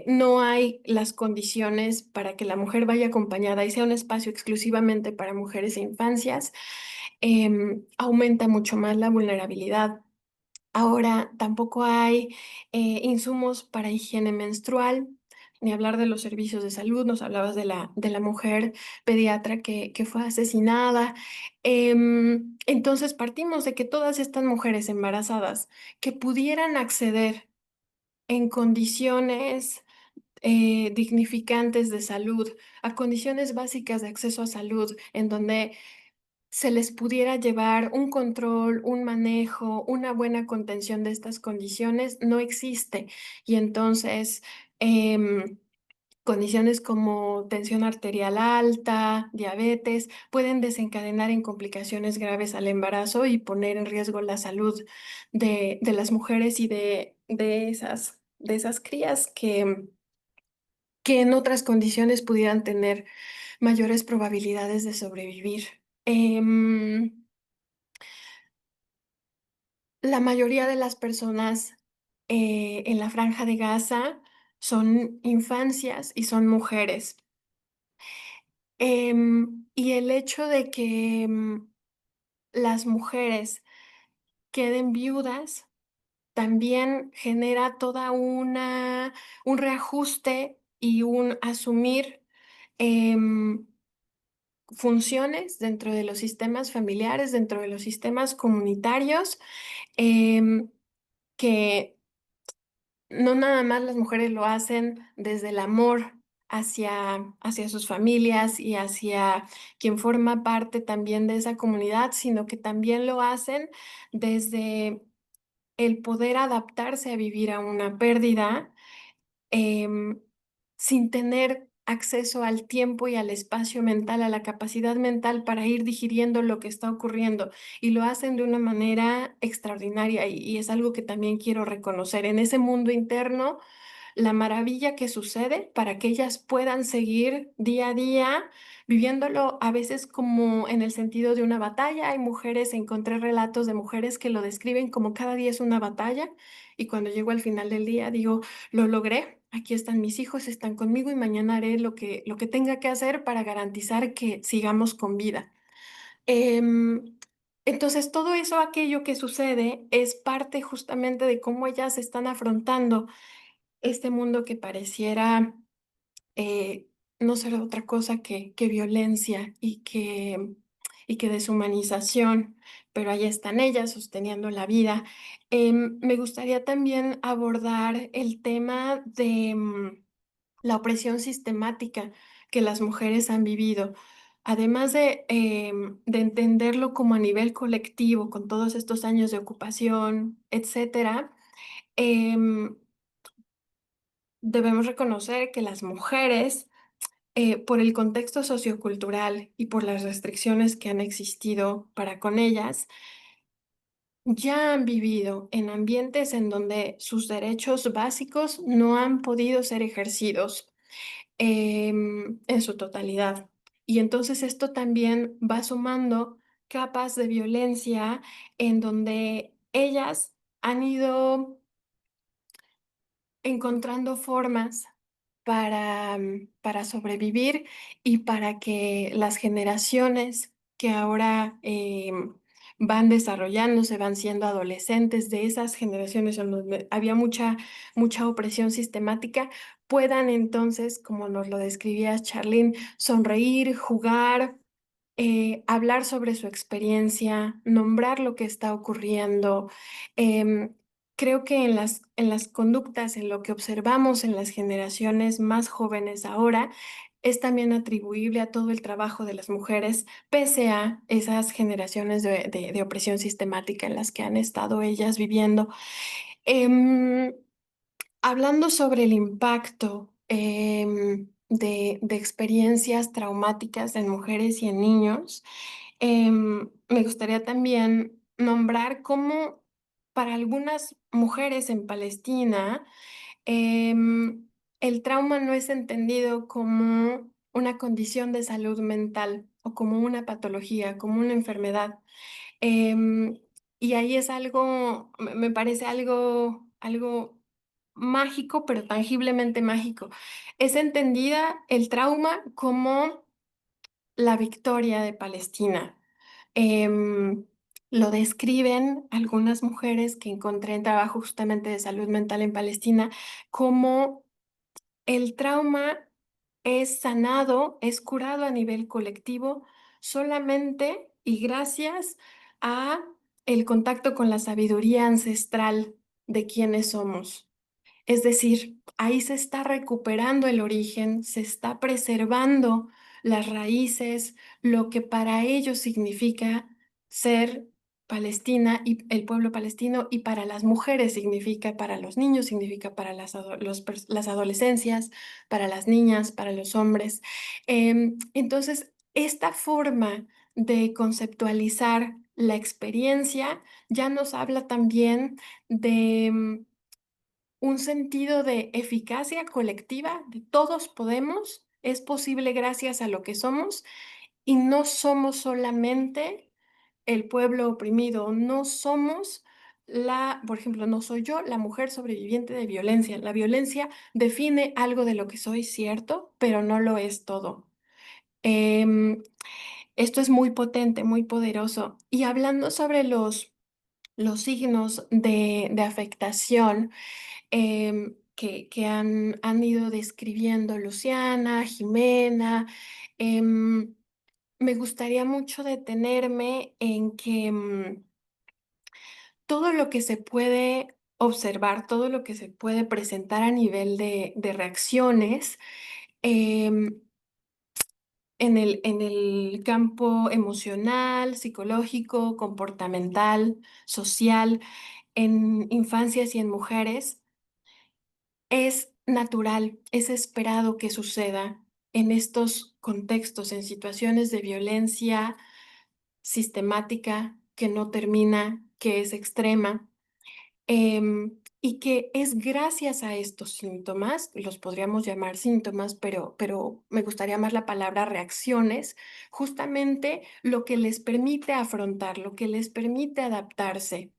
no hay las condiciones para que la mujer vaya acompañada y sea un espacio exclusivamente para mujeres e infancias, aumenta mucho más la vulnerabilidad. Ahora tampoco hay insumos para higiene menstrual, ni hablar de los servicios de salud. Nos hablabas de la mujer pediatra que fue asesinada. Entonces partimos de que todas estas mujeres embarazadas que pudieran acceder en condiciones dignificantes de salud, a condiciones básicas de acceso a salud, en donde se les pudiera llevar un control, un manejo, una buena contención de estas condiciones, no existe. Y entonces, condiciones como tensión arterial alta, diabetes, pueden desencadenar en complicaciones graves al embarazo y poner en riesgo la salud de las mujeres y de esas crías que en otras condiciones pudieran tener mayores probabilidades de sobrevivir. La mayoría de las personas en la Franja de Gaza son infancias y son mujeres. Y el hecho de que las mujeres queden viudas también genera un reajuste y un asumir em, funciones dentro de los sistemas familiares, dentro de los sistemas comunitarios, em, que no nada más las mujeres lo hacen desde el amor hacia sus familias y hacia quien forma parte también de esa comunidad, sino que también lo hacen desde el poder adaptarse a vivir a una pérdida, em, sin tener acceso al tiempo y al espacio mental, a la capacidad mental para ir digiriendo lo que está ocurriendo. Y lo hacen de una manera extraordinaria y es algo que también quiero reconocer. En ese mundo interno, la maravilla que sucede para que ellas puedan seguir día a día viviéndolo a veces como en el sentido de una batalla. Hay mujeres, encontré relatos de mujeres que lo describen como cada día es una batalla y cuando llego al final del día digo, lo logré, aquí están mis hijos, están conmigo y mañana haré lo que tenga que hacer para garantizar que sigamos con vida. Em, entonces, todo eso, aquello que sucede, es parte justamente de cómo ellas están afrontando este mundo que pareciera eh, no ser otra cosa que violencia y que deshumanización, pero ahí están ellas sosteniendo la vida. Me gustaría también abordar el tema de la opresión sistemática que las mujeres han vivido. Además de entenderlo como a nivel colectivo, con todos estos años de ocupación, etcétera, em, debemos reconocer que las mujeres, por el contexto sociocultural y por las restricciones que han existido para con ellas, ya han vivido en ambientes en donde sus derechos básicos no han podido ser ejercidos en su totalidad. Y entonces esto también va sumando capas de violencia en donde ellas han ido encontrando formas para sobrevivir y para que las generaciones que ahora van desarrollándose, van siendo adolescentes de esas generaciones en donde había mucha opresión sistemática, puedan entonces, como nos lo describías, Charlene, sonreír, jugar, hablar sobre su experiencia, nombrar lo que está ocurriendo. Em, Creo que en las conductas, en lo que observamos en las generaciones más jóvenes ahora, es también atribuible a todo el trabajo de las mujeres, pese a esas generaciones de opresión sistemática en las que han estado ellas viviendo. Em, Hablando sobre el impacto de experiencias traumáticas en mujeres y en niños, me gustaría también nombrar cómo para algunas mujeres en Palestina el trauma no es entendido como una condición de salud mental, o como una patología, como una enfermedad. Em, y ahí es algo, me parece algo mágico, pero tangiblemente mágico. Es entendida el trauma como la victoria de Palestina. Em, lo describen algunas mujeres que encontré en trabajo justamente de salud mental en Palestina como el trauma es sanado, es curado a nivel colectivo solamente y gracias a el contacto con la sabiduría ancestral de quienes somos. Es decir, ahí se está recuperando el origen, se está preservando las raíces, lo que para ellos significa ser Palestina y el pueblo palestino, y para las mujeres significa, para los niños significa, para las adolescencias, para las niñas, para los hombres. Entonces, esta forma de conceptualizar la experiencia ya nos habla también de un sentido de eficacia colectiva, de todos podemos, es posible gracias a lo que somos, y no somos solamente el pueblo oprimido, no somos por ejemplo, no soy yo la mujer sobreviviente de violencia. La violencia define algo de lo que soy, cierto, pero no lo es todo. Em, Esto es muy potente, muy poderoso. Y hablando sobre los signos de afectación, que han ido describiendo Luciana, Jimena. em, Me gustaría mucho detenerme en que todo lo que se puede observar, todo lo que se puede presentar a nivel de reacciones, em, en el campo emocional, psicológico, comportamental, social, en infancias y en mujeres, es natural, es esperado que suceda en estos contextos, en situaciones de violencia sistemática que no termina, que es extrema, y que es gracias a estos síntomas, los podríamos llamar síntomas, pero me gustaría más la palabra reacciones, justamente lo que les permite afrontar, lo que les permite adaptarse.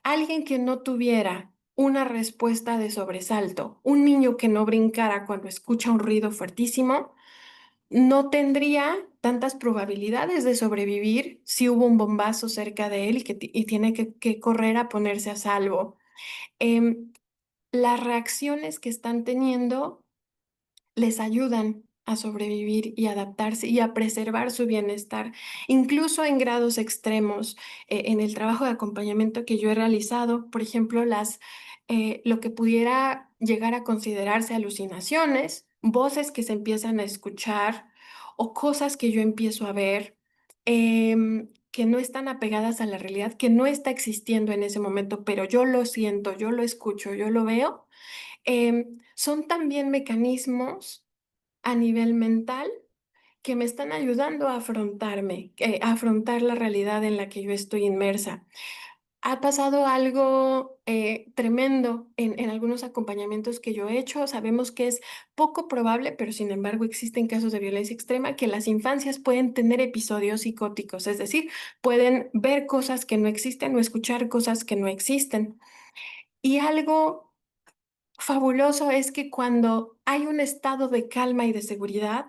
Alguien que no tuviera una respuesta de sobresalto, un niño que no brincara cuando escucha un ruido fuertísimo, no tendría tantas probabilidades de sobrevivir si hubo un bombazo cerca de él y tiene que correr a ponerse a salvo. Em, las reacciones que están teniendo les ayudan a sobrevivir y adaptarse y a preservar su bienestar, incluso en grados extremos. En el trabajo de acompañamiento que yo he realizado, por ejemplo, lo que pudiera llegar a considerarse alucinaciones, voces que se empiezan a escuchar o cosas que yo empiezo a ver, que no están apegadas a la realidad, que no está existiendo en ese momento, pero yo lo siento, yo lo escucho, yo lo veo. Son también mecanismos a nivel mental que me están ayudando a afrontarme, a afrontar la realidad en la que yo estoy inmersa. Ha pasado algo tremendo en algunos acompañamientos que yo he hecho. Sabemos que es poco probable, pero sin embargo existen casos de violencia extrema, que las infancias pueden tener episodios psicóticos, es decir, pueden ver cosas que no existen o escuchar cosas que no existen. Y algo fabuloso es que cuando hay un estado de calma y de seguridad,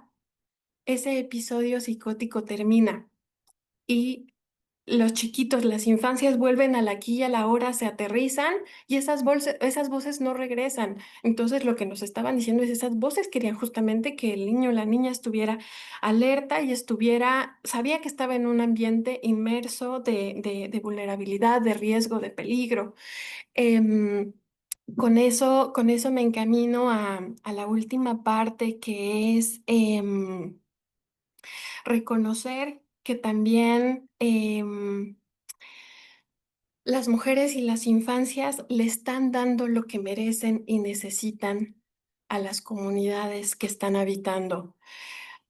ese episodio psicótico termina y los chiquitos, las infancias vuelven al aquí y a la hora, se aterrizan y esas voces no regresan. Entonces lo que nos estaban diciendo es esas voces querían justamente que el niño o la niña estuviera alerta y sabía que estaba en un ambiente inmerso de vulnerabilidad, de riesgo, de peligro. Em, con eso me encamino a la última parte, que es reconocer que también las mujeres y las infancias le están dando lo que merecen y necesitan a las comunidades que están habitando.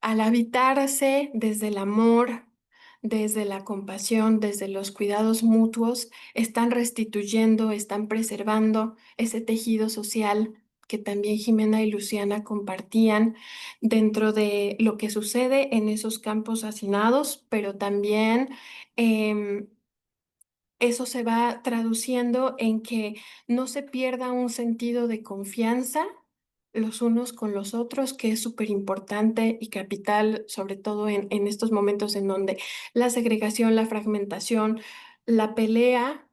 Al habitarse desde el amor, desde la compasión, desde los cuidados mutuos, están restituyendo, están preservando ese tejido social que también Jimena y Luciana compartían dentro de lo que sucede en esos campos hacinados, pero también eso se va traduciendo en que no se pierda un sentido de confianza los unos con los otros, que es súper importante y capital, sobre todo en estos momentos en donde la segregación, la fragmentación, la pelea,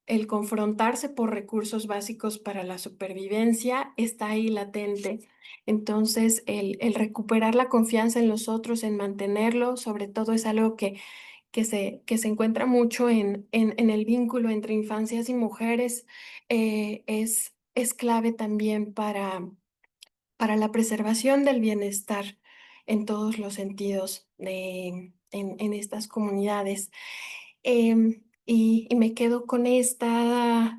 el confrontarse por recursos básicos para la supervivencia está ahí latente. Entonces, el recuperar la confianza en los otros, en mantenerlo, sobre todo es algo que se encuentra mucho en el vínculo entre infancias y mujeres, es clave también para la preservación del bienestar en todos los sentidos en estas comunidades. Y me quedo con esta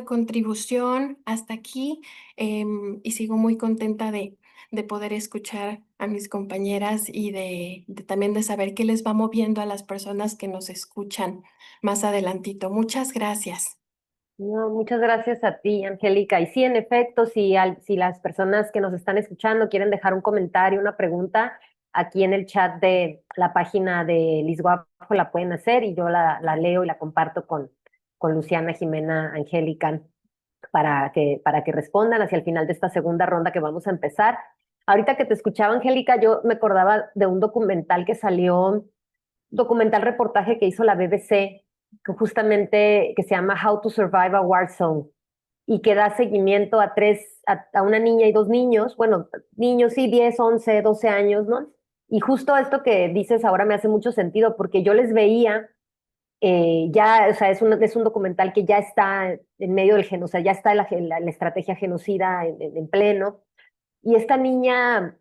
contribución hasta aquí, y sigo muy contenta de poder escuchar a mis compañeras y también de saber qué les va moviendo a las personas que nos escuchan más adelantito. Muchas gracias. No, muchas gracias a ti, Angélica. Y sí, en efecto, si las personas que nos están escuchando quieren dejar un comentario, una pregunta, aquí en el chat de la página de Liz Guapo la pueden hacer y yo la leo y la comparto con Luciana, Jimena, Angélica, para que respondan hacia el final de esta segunda ronda que vamos a empezar. Ahorita que te escuchaba, Angélica, yo me acordaba de un documental que salió, documental reportaje que hizo la BBC, que justamente que se llama How to Survive a War Zone, y que da seguimiento a una niña y dos niños, bueno, niños sí, 10, 11, 12 años, ¿no? Y justo esto que dices ahora me hace mucho sentido, porque yo les veía ya, o sea, es un documental que ya está en medio del genocidio, o sea, ya está la estrategia genocida en pleno, y esta niña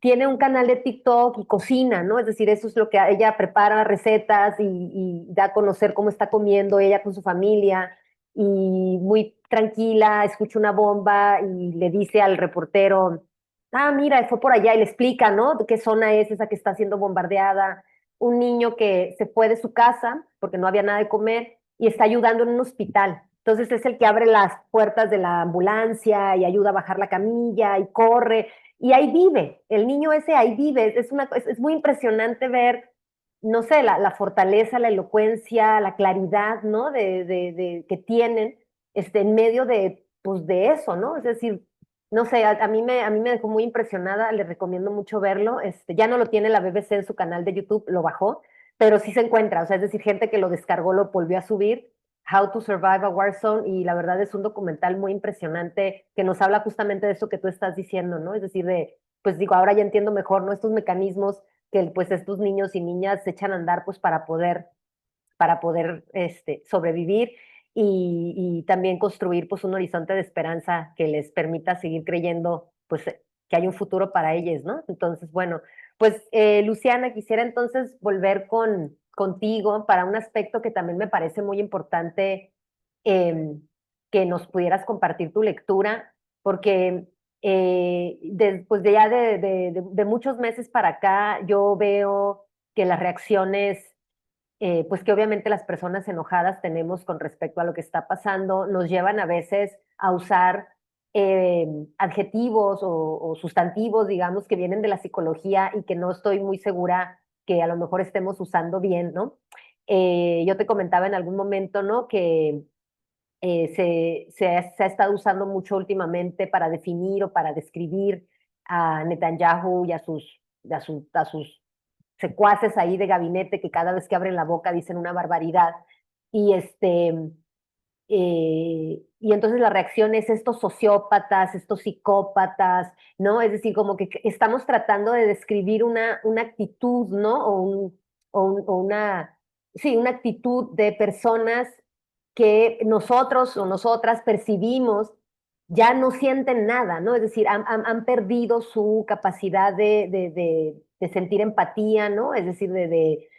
tiene un canal de TikTok y cocina, ¿no? Es decir, eso es lo que ella prepara recetas y da a conocer cómo está comiendo ella con su familia y muy tranquila, escucha una bomba y le dice al reportero, ah, mira, fue por allá y le explica, ¿no? ¿De qué zona es esa que está siendo bombardeada? Un niño que se fue de su casa porque no había nada de comer y está ayudando en un hospital. Entonces es el que abre las puertas de la ambulancia y ayuda a bajar la camilla y corre y ahí vive, el niño ese ahí vive, es muy impresionante ver, no sé, la fortaleza, la elocuencia, la claridad, ¿no? Que tienen en medio pues, de eso, ¿no? Es decir, no sé, a mí me dejó muy impresionada, les recomiendo mucho verlo, ya no lo tiene la BBC en su canal de YouTube, lo bajó, pero sí se encuentra, o sea, es decir, gente que lo descargó, lo volvió a subir, How to Survive a War Zone, y la verdad es un documental muy impresionante que nos habla justamente de eso que tú estás diciendo, ¿no? Es decir, pues digo, ahora ya entiendo mejor, ¿no? Estos mecanismos que pues estos niños y niñas se echan a andar pues para poder sobrevivir y también construir pues un horizonte de esperanza que les permita seguir creyendo pues que hay un futuro para ellos, ¿no? Entonces, bueno, pues Luciana, quisiera entonces volver contigo para un aspecto que también me parece muy importante eh, que nos pudieras compartir tu lectura, porque después de ya de muchos meses para acá yo veo que las reacciones pues que obviamente las personas enojadas tenemos con respecto a lo que está pasando, nos llevan a veces a usar adjetivos o sustantivos, digamos, que vienen de la psicología y que no estoy muy segura que a lo mejor estemos usando bien, ¿no? Yo te comentaba en algún momento, ¿no? Que se ha estado usando mucho últimamente para definir o para describir a Netanyahu y a sus secuaces ahí de gabinete que cada vez que abren la boca dicen una barbaridad. Y y entonces la reacción es estos sociópatas, estos psicópatas, ¿no? Es decir, como que estamos tratando de describir una actitud, ¿no? O una, sí, una actitud de personas que nosotros o nosotras percibimos ya no sienten nada, ¿no? Es decir, han perdido su capacidad de sentir empatía, ¿no? Es decir, de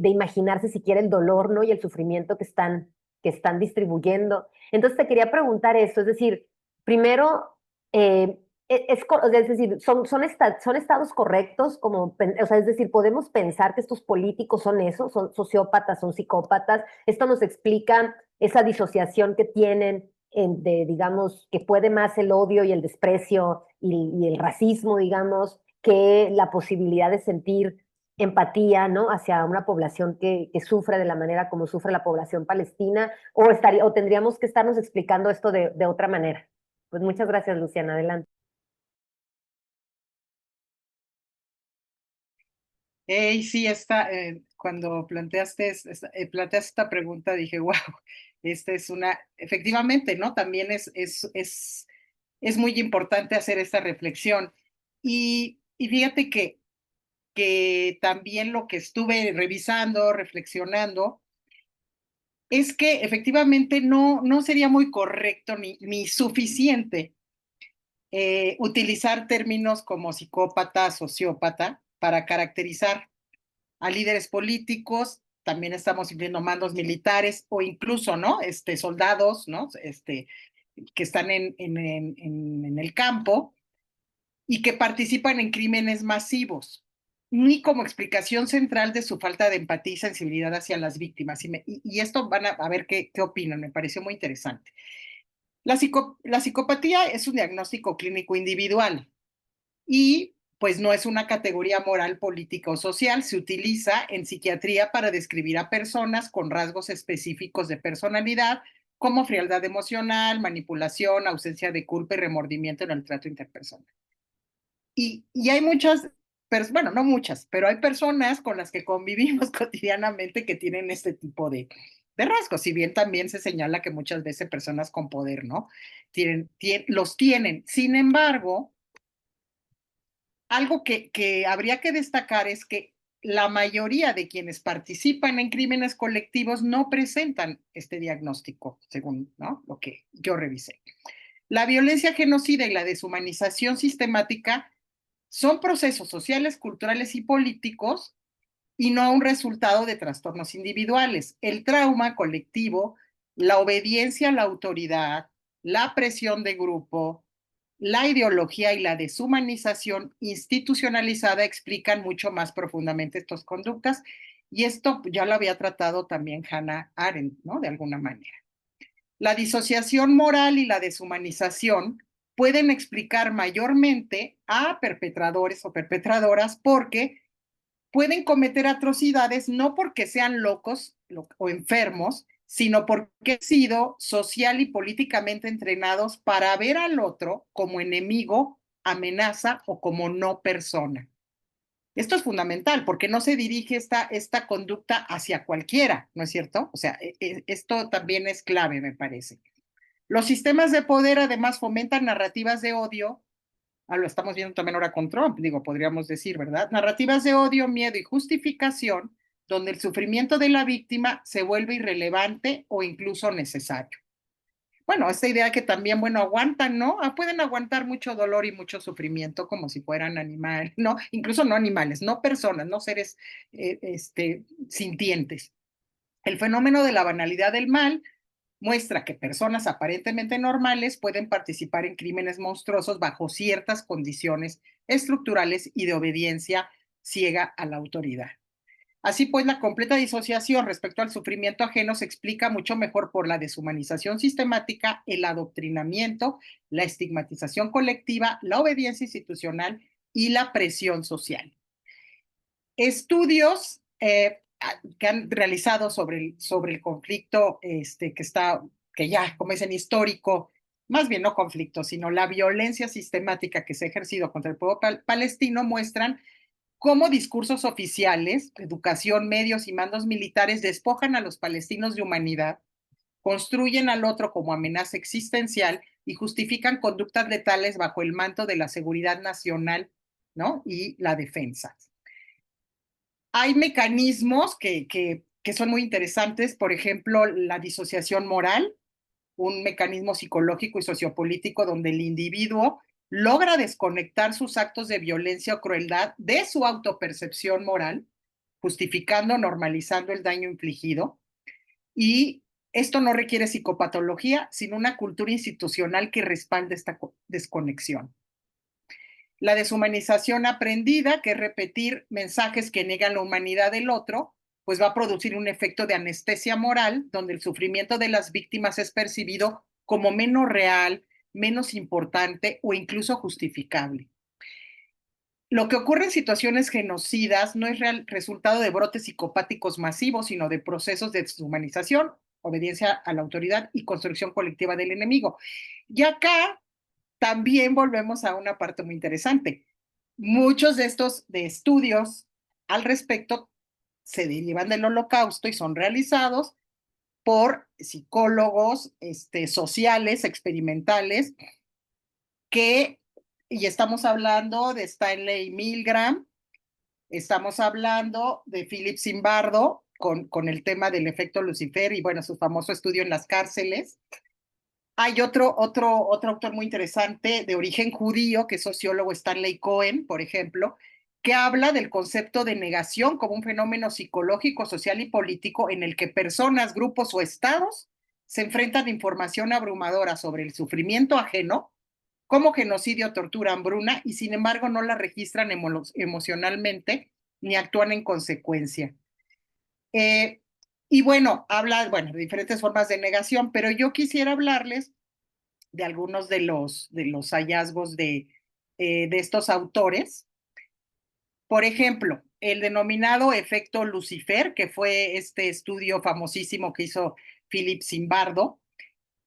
imaginarse siquiera el dolor, ¿no? Y el sufrimiento que están distribuyendo. Entonces te quería preguntar esto, es decir, primero, es decir, son estados correctos, como, o sea, es decir, podemos pensar que estos políticos son eso, son sociópatas, son psicópatas, esto nos explica esa disociación que tienen digamos, que puede más el odio y el desprecio y el racismo, digamos, que la posibilidad de sentir empatía, ¿no? Hacia una población que sufre de la manera como sufre la población palestina, o tendríamos que estarnos explicando esto de otra manera. Pues muchas gracias, Luciana. Adelante. Sí, cuando planteaste esta pregunta, dije, wow, esta es efectivamente, ¿no? También es muy importante hacer esta reflexión. Y fíjate que también lo que estuve revisando, reflexionando, es que efectivamente no sería muy correcto ni suficiente utilizar términos como psicópata, sociópata, para caracterizar a líderes políticos. También estamos incluyendo mandos militares o incluso, ¿no? Soldados, ¿no? Que están en el campo y que participan en crímenes masivos, ni como explicación central de su falta de empatía y sensibilidad hacia las víctimas. Y esto van a ver qué opinan, me pareció muy interesante. La psicopatía es un diagnóstico clínico individual y pues no es una categoría moral, política o social. Se utiliza en psiquiatría para describir a personas con rasgos específicos de personalidad, como frialdad emocional, manipulación, ausencia de culpa y remordimiento en el trato interpersonal. Y hay muchas, bueno, no muchas, pero hay personas con las que convivimos cotidianamente que tienen este tipo de rasgos, si bien también se señala que muchas veces personas con poder, ¿no? Los tienen. Sin embargo, algo que habría que destacar es que la mayoría de quienes participan en crímenes colectivos no presentan este diagnóstico, según, ¿no?, lo que yo revisé. La violencia genocida y la deshumanización sistemática son procesos sociales, culturales y políticos y no un resultado de trastornos individuales. El trauma colectivo, la obediencia a la autoridad, la presión de grupo, la ideología y la deshumanización institucionalizada explican mucho más profundamente estas conductas, y esto ya lo había tratado también Hannah Arendt, ¿no?, de alguna manera. La disociación moral y la deshumanización pueden explicar mayormente a perpetradores o perpetradoras porque pueden cometer atrocidades no porque sean locos o enfermos, sino porque han sido social y políticamente entrenados para ver al otro como enemigo, amenaza o como no persona. Esto es fundamental porque no se dirige esta conducta hacia cualquiera, ¿no es cierto? O sea, esto también es clave, me parece. Los sistemas de poder además fomentan narrativas de odio. Lo estamos viendo también ahora con Trump, podríamos decir, ¿verdad? Narrativas de odio, miedo y justificación, donde el sufrimiento de la víctima se vuelve irrelevante o incluso necesario. Bueno, esta idea que también, bueno, aguantan, ¿no? Pueden aguantar mucho dolor y mucho sufrimiento como si fueran animales, ¿no? Incluso no animales, no personas, no seres sintientes. El fenómeno de la banalidad del mal muestra que personas aparentemente normales pueden participar en crímenes monstruosos bajo ciertas condiciones estructurales y de obediencia ciega a la autoridad. Así pues, la completa disociación respecto al sufrimiento ajeno se explica mucho mejor por la deshumanización sistemática, el adoctrinamiento, la estigmatización colectiva, la obediencia institucional y la presión social. Estudios que han realizado sobre el conflicto que ya, como dicen, histórico, más bien no conflicto, sino la violencia sistemática que se ha ejercido contra el pueblo palestino, muestran cómo discursos oficiales, educación, medios y mandos militares despojan a los palestinos de humanidad, construyen al otro como amenaza existencial y justifican conductas letales bajo el manto de la seguridad nacional, ¿no?, y la defensa. Hay mecanismos que son muy interesantes, por ejemplo, la disociación moral, un mecanismo psicológico y sociopolítico donde el individuo logra desconectar sus actos de violencia o crueldad de su autopercepción moral, justificando, normalizando el daño infligido. Y esto no requiere psicopatología, sino una cultura institucional que respalde esta desconexión. La deshumanización aprendida, que es repetir mensajes que niegan la humanidad del otro, pues va a producir un efecto de anestesia moral, donde el sufrimiento de las víctimas es percibido como menos real, menos importante o incluso justificable. Lo que ocurre en situaciones genocidas no es resultado de brotes psicopáticos masivos, sino de procesos de deshumanización, obediencia a la autoridad y construcción colectiva del enemigo. Y acá también volvemos a una parte muy interesante. Muchos de estos estudios al respecto se derivan del Holocausto y son realizados por psicólogos sociales, experimentales, y estamos hablando de Stanley Milgram, estamos hablando de Philip Zimbardo con el tema del efecto Lucifer y bueno, su famoso estudio en las cárceles. Hay otro autor muy interesante de origen judío, que es sociólogo Stanley Cohen, por ejemplo, que habla del concepto de negación como un fenómeno psicológico, social y político en el que personas, grupos o estados se enfrentan a información abrumadora sobre el sufrimiento ajeno, como genocidio, tortura, hambruna, y sin embargo no la registran emocionalmente ni actúan en consecuencia. Y bueno, habla de diferentes formas de negación, pero yo quisiera hablarles de algunos de los hallazgos de estos autores. Por ejemplo, el denominado efecto Lucifer, que fue este estudio famosísimo que hizo Philip Zimbardo,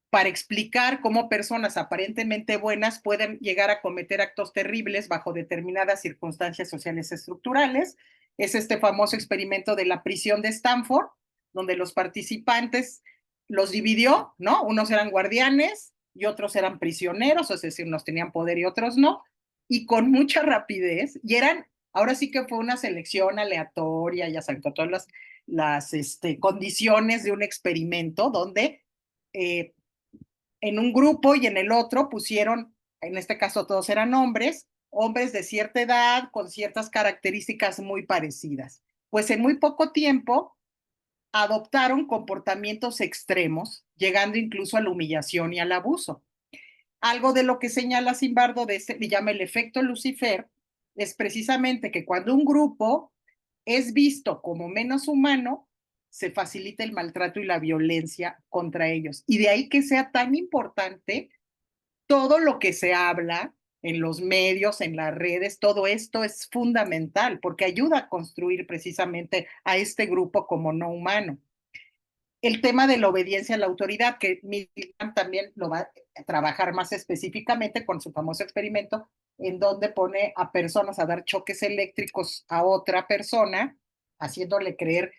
para explicar cómo personas aparentemente buenas pueden llegar a cometer actos terribles bajo determinadas circunstancias sociales estructurales. Es este famoso experimento de la prisión de Stanford, donde los participantes los dividió, ¿no? Unos eran guardianes y otros eran prisioneros, es decir, unos tenían poder y otros no, y con mucha rapidez, y ahora sí que fue una selección aleatoria, ya saben, con todas las condiciones de un experimento donde en un grupo y en el otro pusieron, en este caso todos eran hombres de cierta edad, con ciertas características muy parecidas. Pues en muy poco tiempo adoptaron comportamientos extremos, llegando incluso a la humillación y al abuso. Algo de lo que señala Zimbardo le llama el efecto Lucifer, es precisamente que cuando un grupo es visto como menos humano, se facilita el maltrato y la violencia contra ellos. Y de ahí que sea tan importante todo lo que se habla en los medios, en las redes, todo esto es fundamental porque ayuda a construir precisamente a este grupo como no humano. El tema de la obediencia a la autoridad, que Milgram también lo va a trabajar más específicamente con su famoso experimento, en donde pone a personas a dar choques eléctricos a otra persona, haciéndole creer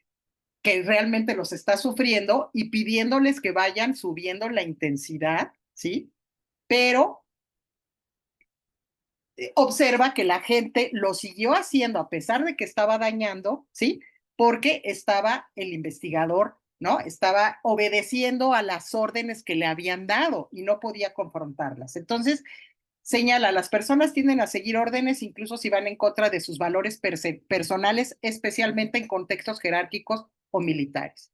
que realmente los está sufriendo y pidiéndoles que vayan subiendo la intensidad, ¿sí? Pero observa que la gente lo siguió haciendo a pesar de que estaba dañando, ¿sí? Porque estaba el investigador, ¿no? Estaba obedeciendo a las órdenes que le habían dado y no podía confrontarlas. Entonces, señala, las personas tienden a seguir órdenes incluso si van en contra de sus valores personales, especialmente en contextos jerárquicos o militares.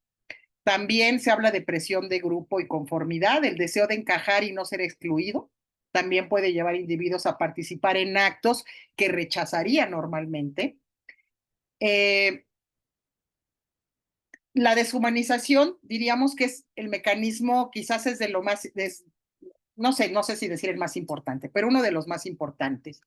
También se habla de presión de grupo y conformidad, el deseo de encajar y no ser excluido. También puede llevar a individuos a participar en actos que rechazarían normalmente. La deshumanización, diríamos que es el mecanismo, quizás es de lo más, no sé si decir el más importante, pero uno de los más importantes,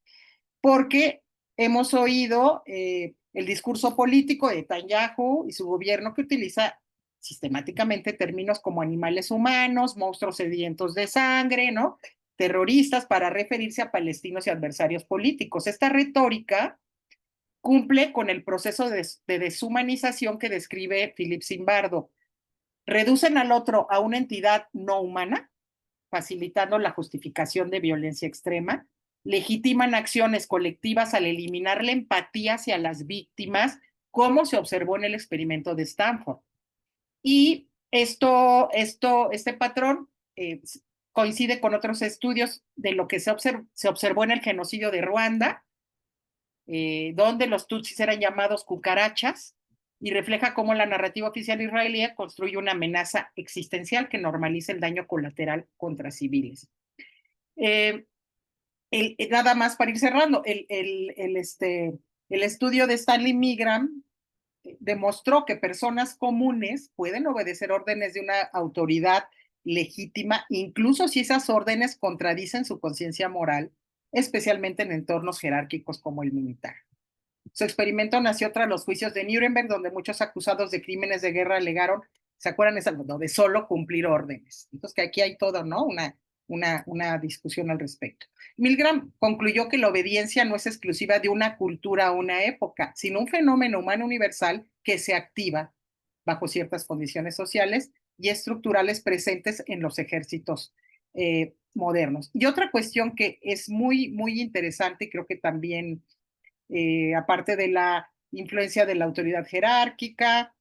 porque hemos oído el discurso político de Netanyahu y su gobierno que utiliza sistemáticamente términos como animales humanos, monstruos sedientos de sangre, ¿no? Terroristas para referirse a palestinos y adversarios políticos. Esta retórica cumple con el proceso de deshumanización que describe Philip Zimbardo. Reducen al otro a una entidad no humana, facilitando la justificación de violencia extrema, legitiman acciones colectivas al eliminar la empatía hacia las víctimas, como se observó en el experimento de Stanford. Y este patrón coincide con otros estudios de lo que se observó en el genocidio de Ruanda, donde los tutsis eran llamados cucarachas, y refleja cómo la narrativa oficial israelí construye una amenaza existencial que normaliza el daño colateral contra civiles. Nada más para ir cerrando, el estudio de Stanley Milgram demostró que personas comunes pueden obedecer órdenes de una autoridad legítima, incluso si esas órdenes contradicen su conciencia moral, especialmente en entornos jerárquicos como el militar. Su experimento nació tras los juicios de Nuremberg, donde muchos acusados de crímenes de guerra alegaron, ¿se acuerdan? De solo cumplir órdenes. Entonces, que aquí hay todo, ¿no? Una discusión al respecto. Milgram concluyó que la obediencia no es exclusiva de una cultura o una época, sino un fenómeno humano universal que se activa bajo ciertas condiciones sociales y estructurales presentes en los ejércitos modernos. Y otra cuestión que es muy, muy interesante, creo que también, aparte de la influencia de la autoridad jerárquica,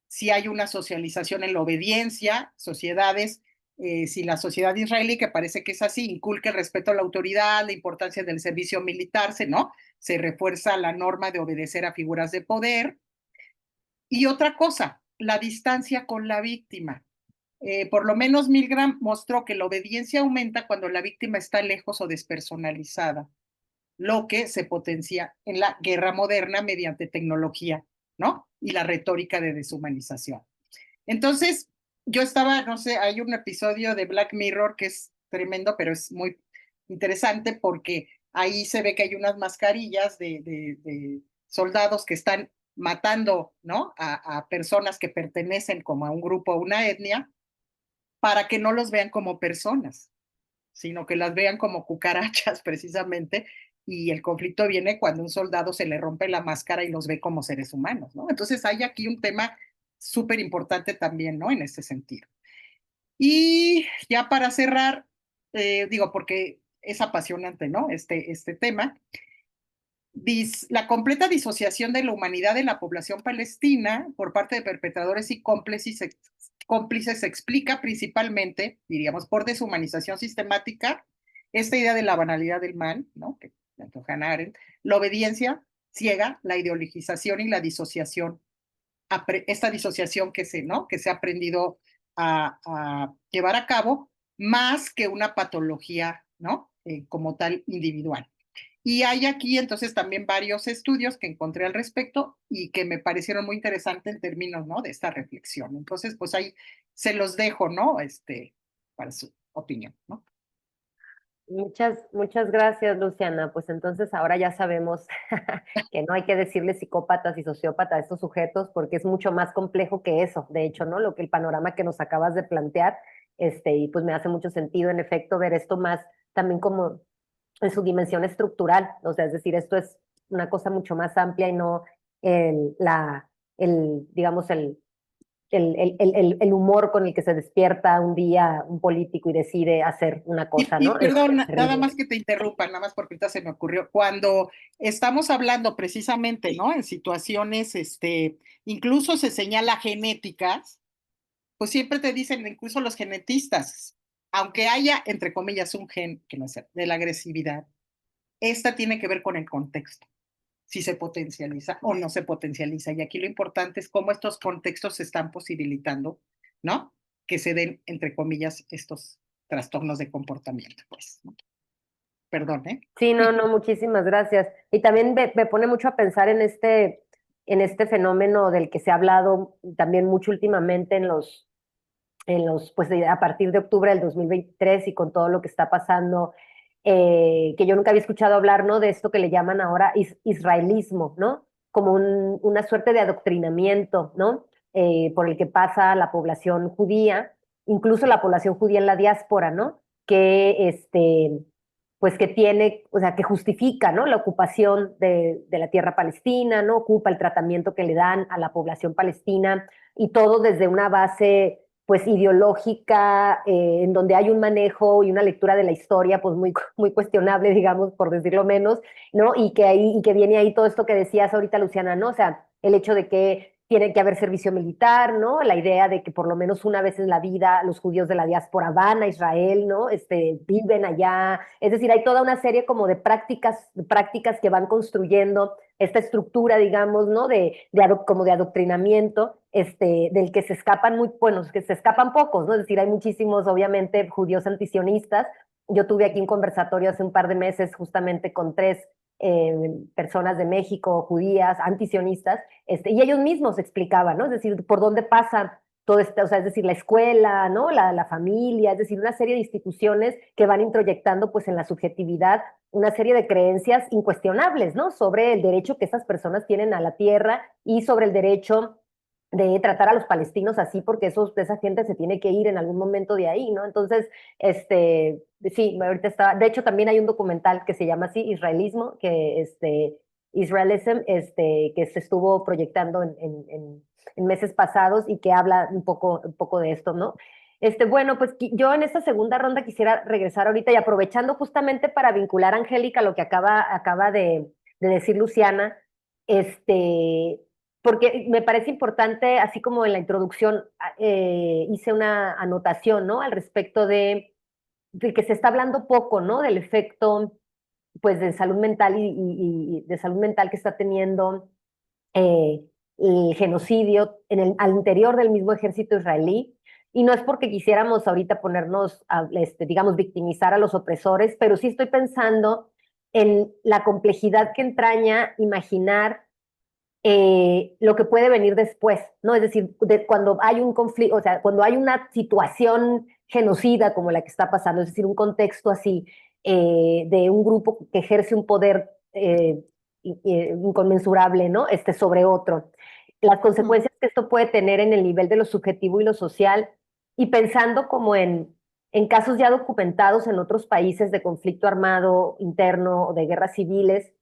si hay una socialización en la obediencia, sociedades, si la sociedad israelí, que parece que es así, inculca el respeto a la autoridad, la importancia del servicio militar, ¿no? Se refuerza la norma de obedecer a figuras de poder. Y otra cosa, la distancia con la víctima. Por lo menos Milgram mostró que la obediencia aumenta cuando la víctima está lejos o despersonalizada, lo que se potencia en la guerra moderna mediante tecnología, ¿no? Y la retórica de deshumanización. Entonces, yo estaba, no sé, hay un episodio de Black Mirror que es tremendo, pero es muy interesante porque ahí se ve que hay unas mascarillas de soldados que están matando, ¿no? A personas que pertenecen como a un grupo o una etnia para que no los vean como personas, sino que las vean como cucarachas precisamente, y el conflicto viene cuando un soldado se le rompe la máscara y los ve como seres humanos, ¿no? Entonces hay aquí un tema súper importante también, ¿no? En este sentido. Y ya para cerrar, digo, porque es apasionante, ¿no? Este tema. La completa disociación de la humanidad de la población palestina por parte de perpetradores y cómplices se explica principalmente, diríamos, por deshumanización sistemática, esta idea de la banalidad del mal, ¿no? Que Hannah Arendt, la obediencia ciega, la ideologización y la disociación, esta disociación ¿no? Que se ha aprendido a llevar a cabo, más que una patología, ¿no? Como tal individual. Y hay aquí entonces también varios estudios que encontré al respecto y que me parecieron muy interesantes en términos, ¿no? De esta reflexión. Entonces, pues ahí se los dejo, ¿no? Para su opinión, ¿no? Muchas gracias, Luciana. Pues entonces ahora ya sabemos que no hay que decirle psicópatas y sociópatas a estos sujetos porque es mucho más complejo que eso. De hecho, ¿no? Lo que el panorama que nos acabas de plantear, y pues me hace mucho sentido, en efecto, ver esto más también como en su dimensión estructural. O sea, es decir, esto es una cosa mucho más amplia y no digamos, el humor con el que se despierta un día un político y decide hacer una cosa, Y ¿no? perdón, nada más que te interrumpa, nada más porque ahorita se me ocurrió. Cuando estamos hablando precisamente, ¿no? En situaciones, incluso se señala genéticas, pues siempre te dicen, incluso los genetistas, aunque haya, entre comillas, un gen, que no sé, de la agresividad, esta tiene que ver con el contexto, si se potencializa o no se potencializa. Y aquí lo importante es cómo estos contextos se están posibilitando, ¿no? Que se den, entre comillas, estos trastornos de comportamiento, pues, ¿no? Perdón, ¿eh? Sí, no, no, muchísimas gracias. Y también me pone mucho a pensar en este fenómeno del que se ha hablado también mucho últimamente pues a partir de octubre del 2023 y con todo lo que está pasando, que yo nunca había escuchado hablar, ¿no? De esto que le llaman ahora israelismo, ¿no? Como una suerte de adoctrinamiento, ¿no? Por el que pasa la población judía, incluso la población judía en la diáspora, ¿no? Que pues que tiene, o sea, que justifica, ¿no? La ocupación de la tierra palestina, ¿no? Ocupa el tratamiento que le dan a la población palestina y todo desde una base pues ideológica, en donde hay un manejo y una lectura de la historia pues muy cuestionable, digamos, por decirlo menos, ¿no? Y que viene ahí todo esto que decías ahorita, Luciana, ¿no? O sea, el hecho de que tiene que haber servicio militar, ¿no? La idea de que por lo menos una vez en la vida los judíos de la diáspora van a Israel, ¿no? Viven allá. Es decir, hay toda una serie como de prácticas que van construyendo esta estructura, digamos, ¿no? Como de adoctrinamiento, del que se escapan que se escapan pocos, ¿no? Es decir, hay muchísimos, obviamente, judíos antisionistas. Yo tuve aquí un conversatorio hace un par de meses justamente con 3 personas de México, judías, antisionistas, y ellos mismos explicaban, ¿no? Es decir, por dónde pasa todo esto, o sea, es decir, la escuela, ¿no? La familia, es decir, una serie de instituciones que van introyectando pues en la subjetividad una serie de creencias incuestionables, ¿no? Sobre el derecho que estas personas tienen a la tierra y sobre el derecho de tratar a los palestinos así, porque esa gente se tiene que ir en algún momento de ahí, ¿no? Entonces, sí, ahorita está, de hecho también hay un documental que se llama así, Israelismo, Israelism, que se estuvo proyectando en meses pasados y que habla un poco de esto, ¿no? Bueno, pues yo en esta segunda ronda quisiera regresar ahorita y aprovechando justamente para vincular a Angélica lo que acaba de decir Luciana, porque me parece importante, así como en la introducción hice una anotación, ¿no? Al respecto de que se está hablando poco, ¿no? Del efecto, pues, de salud mental y de salud mental que está teniendo eh, el genocidio al interior del mismo ejército israelí. Y no es porque quisiéramos ahorita ponernos, digamos, victimizar a los opresores, pero sí estoy pensando en la complejidad que entraña imaginar lo que puede venir después, ¿no? Es decir, cuando hay un conflicto, o sea, cuando hay una situación genocida como la que está pasando, es decir, un contexto así de un grupo que ejerce un poder inconmensurable, ¿no? Sobre otro. Las consecuencias que esto puede tener en el nivel de lo subjetivo y lo social, y pensando como en casos ya documentados en otros países de conflicto armado interno o de guerras civiles,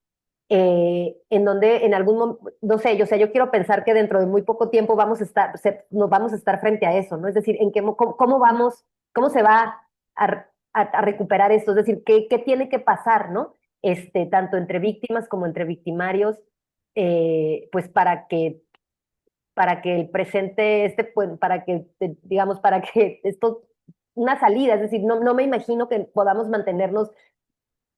en donde en algún momento, no sé, yo quiero pensar que dentro de muy poco tiempo nos vamos a estar frente a eso, ¿no? Es decir, cómo se va a recuperar esto, es decir, qué tiene que pasar, ¿no? Tanto entre víctimas como entre victimarios, pues para que el presente, pues, para que, digamos, para que esto, una salida, es decir, no me imagino que podamos mantenernos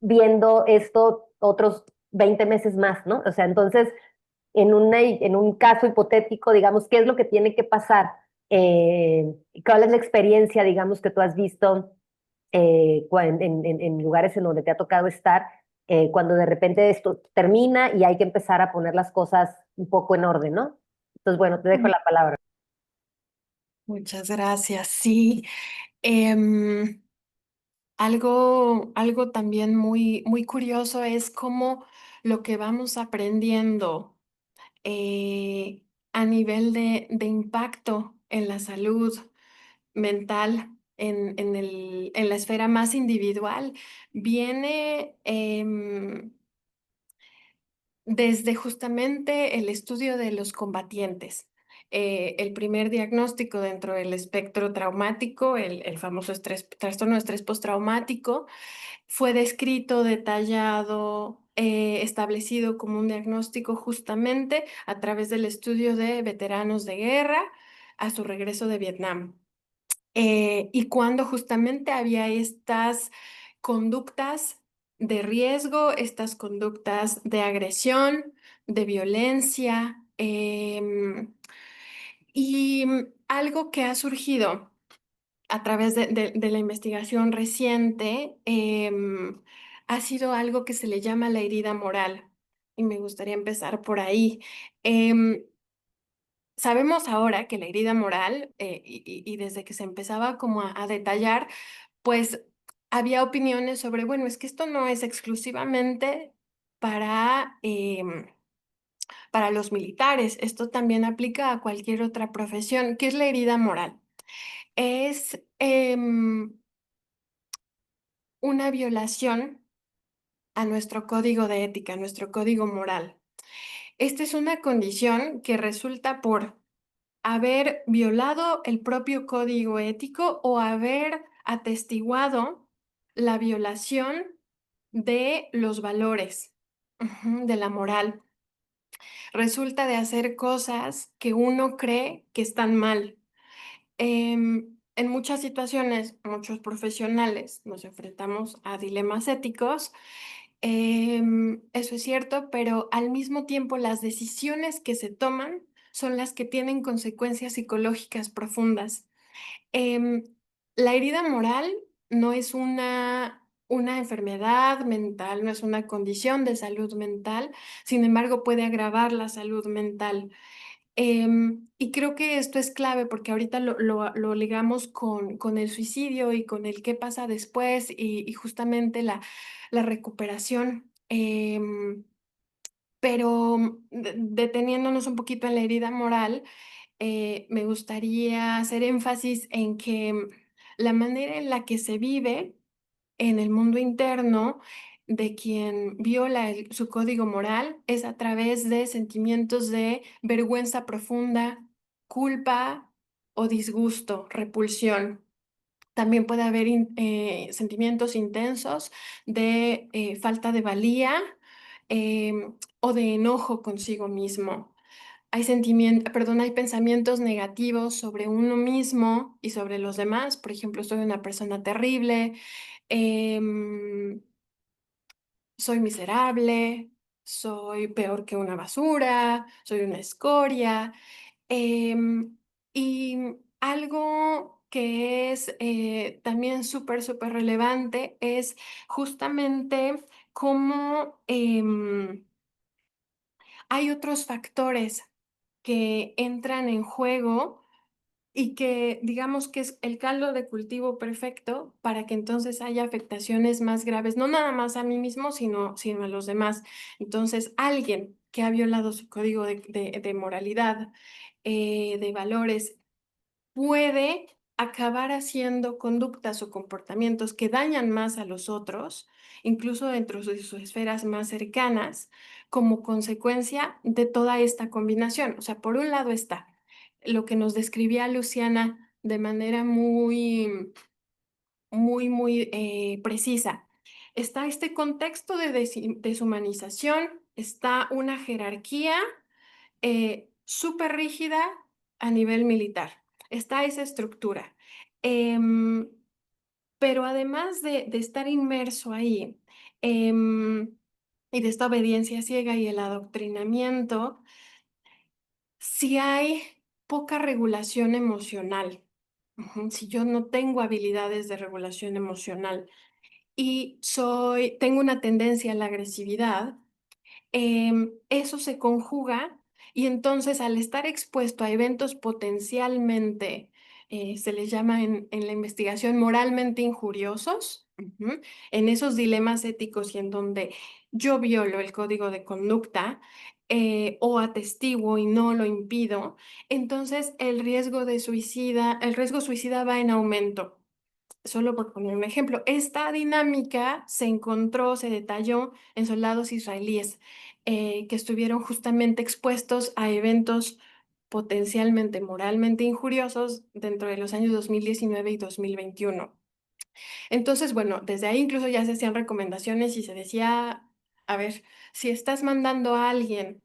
viendo esto otros 20 meses más, ¿no? O sea, entonces, en un caso hipotético, digamos, ¿qué es lo que tiene que pasar? ¿Cuál es la experiencia, digamos, que tú has visto en lugares en donde te ha tocado estar, cuando de repente esto termina y hay que empezar a poner las cosas un poco en orden, ¿no? Entonces, bueno, te dejo la palabra. Muchas gracias. Sí, algo también muy curioso es cómo lo que vamos aprendiendo eh, a nivel de impacto en la salud mental, en la esfera más individual, viene desde justamente el estudio de los combatientes. El primer diagnóstico dentro del espectro traumático, el famoso trastorno de estrés postraumático, fue descrito, detallado, establecido como un diagnóstico justamente a través del estudio de veteranos de guerra a su regreso de Vietnam. Y cuando justamente había estas conductas de riesgo, estas conductas de agresión, de violencia, y algo que ha surgido a través de la investigación reciente, ha sido algo que se le llama la herida moral, y me gustaría empezar por ahí. Em, Sabemos ahora que la herida moral, y desde que se empezaba como a detallar, pues había opiniones sobre, bueno, es que esto no es exclusivamente para, para los militares, esto también aplica a cualquier otra profesión. ¿Qué es la herida moral? Es una violación a nuestro código de ética, a nuestro código moral. Esta es una condición que resulta por haber violado el propio código ético o haber atestiguado la violación de los valores, de la moral. Resulta de hacer cosas que uno cree que están mal. En muchas situaciones, muchos profesionales nos enfrentamos a dilemas éticos. Eso es cierto, pero al mismo tiempo las decisiones que se toman son las que tienen consecuencias psicológicas profundas. Em, la herida moral no es una enfermedad mental, no es una condición de salud mental, sin embargo puede agravar la salud mental. Y creo que esto es clave porque ahorita lo ligamos con el suicidio y con el qué pasa después y justamente la recuperación. Pero deteniéndonos un poquito en la herida moral, me gustaría hacer énfasis en que la manera en la que se vive en el mundo interno de quien viola su código moral es a través de sentimientos de vergüenza profunda, culpa o disgusto, repulsión. También puede haber sentimientos intensos de falta de valía o de enojo consigo mismo. Hay pensamientos negativos sobre uno mismo y sobre los demás. Por ejemplo, soy una persona terrible, em, soy miserable, soy peor que una basura, soy una escoria. Em, y algo que es también súper relevante es justamente cómo hay otros factores que entran en juego y que digamos que es el caldo de cultivo perfecto para que entonces haya afectaciones más graves, no nada más a mí mismo, sino a los demás. Entonces, alguien que ha violado su código de moralidad, de valores, puede acabar haciendo conductas o comportamientos que dañan más a los otros, incluso dentro de sus esferas más cercanas, como consecuencia de toda esta combinación. O sea, por un lado está lo que nos describía Luciana de manera muy precisa. Está este contexto de deshumanización, está una jerarquía súper rígida a nivel militar. Está esa estructura. Em, pero además de estar inmerso ahí y de esta obediencia ciega y el adoctrinamiento, si hay poca regulación emocional, si yo no tengo habilidades de regulación emocional y tengo una tendencia a la agresividad, eso se conjuga y entonces al estar expuesto a eventos potencialmente, se les llama en la investigación moralmente injuriosos, en esos dilemas éticos y en donde yo violo el código de conducta o atestiguo y no lo impido, entonces el riesgo suicida va en aumento. Solo por poner un ejemplo, esta dinámica se detalló en soldados israelíes que estuvieron justamente expuestos a eventos potencialmente moralmente injuriosos dentro de los años 2019 y 2021. Entonces, bueno, desde ahí incluso ya se hacían recomendaciones y se decía, a ver, si estás mandando a alguien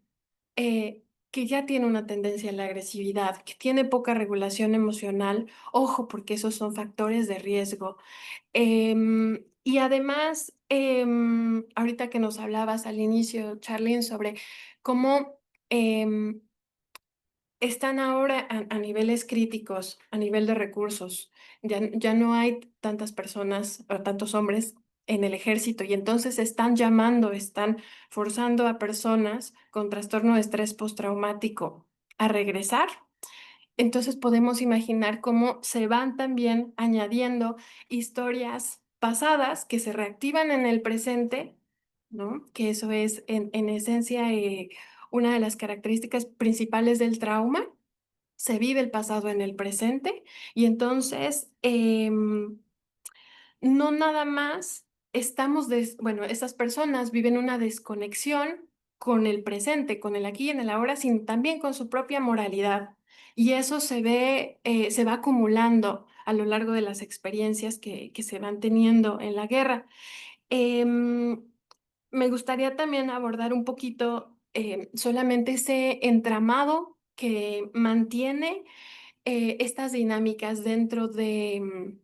que ya tiene una tendencia a la agresividad, que tiene poca regulación emocional, ojo, porque esos son factores de riesgo. Y además, ahorita que nos hablabas al inicio, Charlene, sobre cómo están ahora a niveles críticos, a nivel de recursos. Ya no hay tantas personas o tantos hombres en el ejército y entonces están forzando a personas con trastorno de estrés postraumático a regresar. Entonces podemos imaginar cómo se van también añadiendo historias pasadas que se reactivan en el presente, ¿no? Que eso es en esencia una de las características principales del trauma. Se vive el pasado en el presente y entonces no nada más bueno, esas personas viven una desconexión con el presente, con el aquí y en el ahora, sino también con su propia moralidad. Y eso se va acumulando a lo largo de las experiencias que se van teniendo en la guerra. Em, Me gustaría también abordar un poquito solamente ese entramado que mantiene estas dinámicas dentro de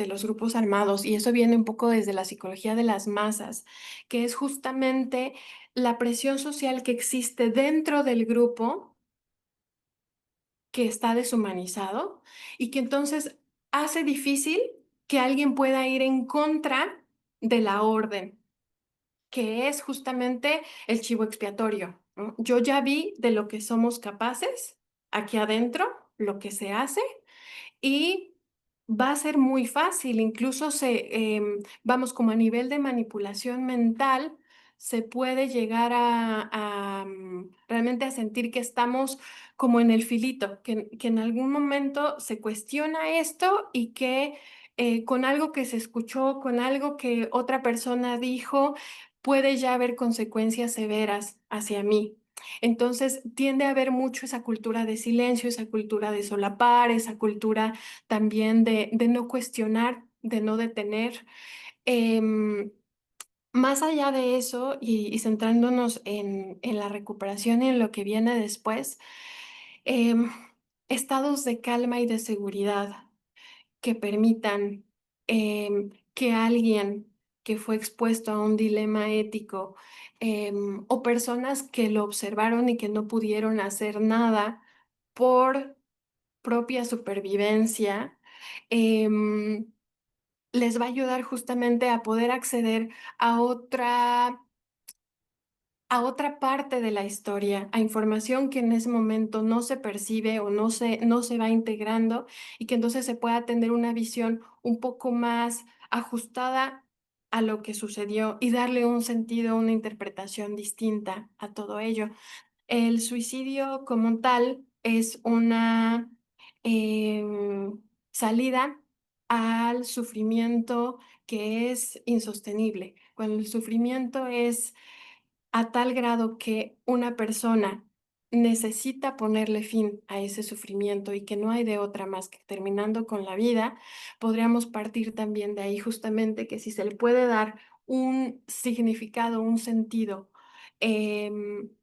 los grupos armados, y eso viene un poco desde la psicología de las masas, que es justamente la presión social que existe dentro del grupo que está deshumanizado y que entonces hace difícil que alguien pueda ir en contra de la orden, que es justamente el chivo expiatorio. ¿no? Yo ya vi de lo que somos capaces aquí adentro, lo que se hace, y va a ser muy fácil, incluso vamos, como a nivel de manipulación mental, se puede llegar a realmente a sentir que estamos como en el filito, que en algún momento se cuestiona esto y que con algo que se escuchó, con algo que otra persona dijo, puede ya haber consecuencias severas hacia mí. Entonces tiende a haber mucho esa cultura de silencio, esa cultura de solapar, esa cultura también de no cuestionar, de no detener. Em, Más allá de eso y centrándonos en la recuperación y en lo que viene después, em, estados de calma y de seguridad que permitan que alguien que fue expuesto a un dilema ético o personas que lo observaron y que no pudieron hacer nada por propia supervivencia, em, les va a ayudar justamente a poder acceder a otra parte de la historia, a información que en ese momento no se percibe o no se va integrando y que entonces se pueda tener una visión un poco más ajustada a lo que sucedió y darle un sentido, una interpretación distinta a todo ello. El suicidio como tal es una salida al sufrimiento que es insostenible. Cuando el sufrimiento es a tal grado que una persona necesita ponerle fin a ese sufrimiento y que no hay de otra más que terminando con la vida, podríamos partir también de ahí justamente que si se le puede dar un significado, un sentido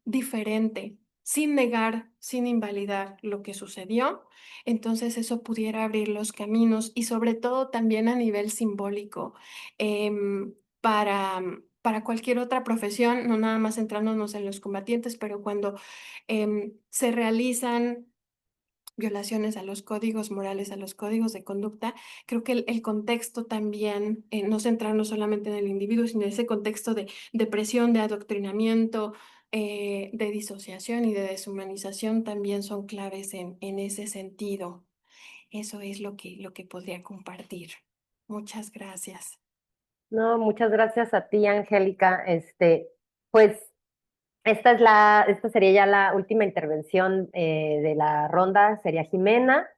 diferente, sin negar, sin invalidar lo que sucedió, entonces eso pudiera abrir los caminos y sobre todo también a nivel simbólico para cualquier otra profesión, no nada más centrándonos en los combatientes, pero cuando se realizan violaciones a los códigos morales, a los códigos de conducta, creo que el contexto también, no centrarnos solamente en el individuo, sino ese contexto de depresión, de adoctrinamiento, de disociación y de deshumanización también son claves en ese sentido. Eso es lo que podría compartir. Muchas gracias. No, muchas gracias a ti, Angélica. Pues esta sería ya la última intervención de la ronda, sería Jimena.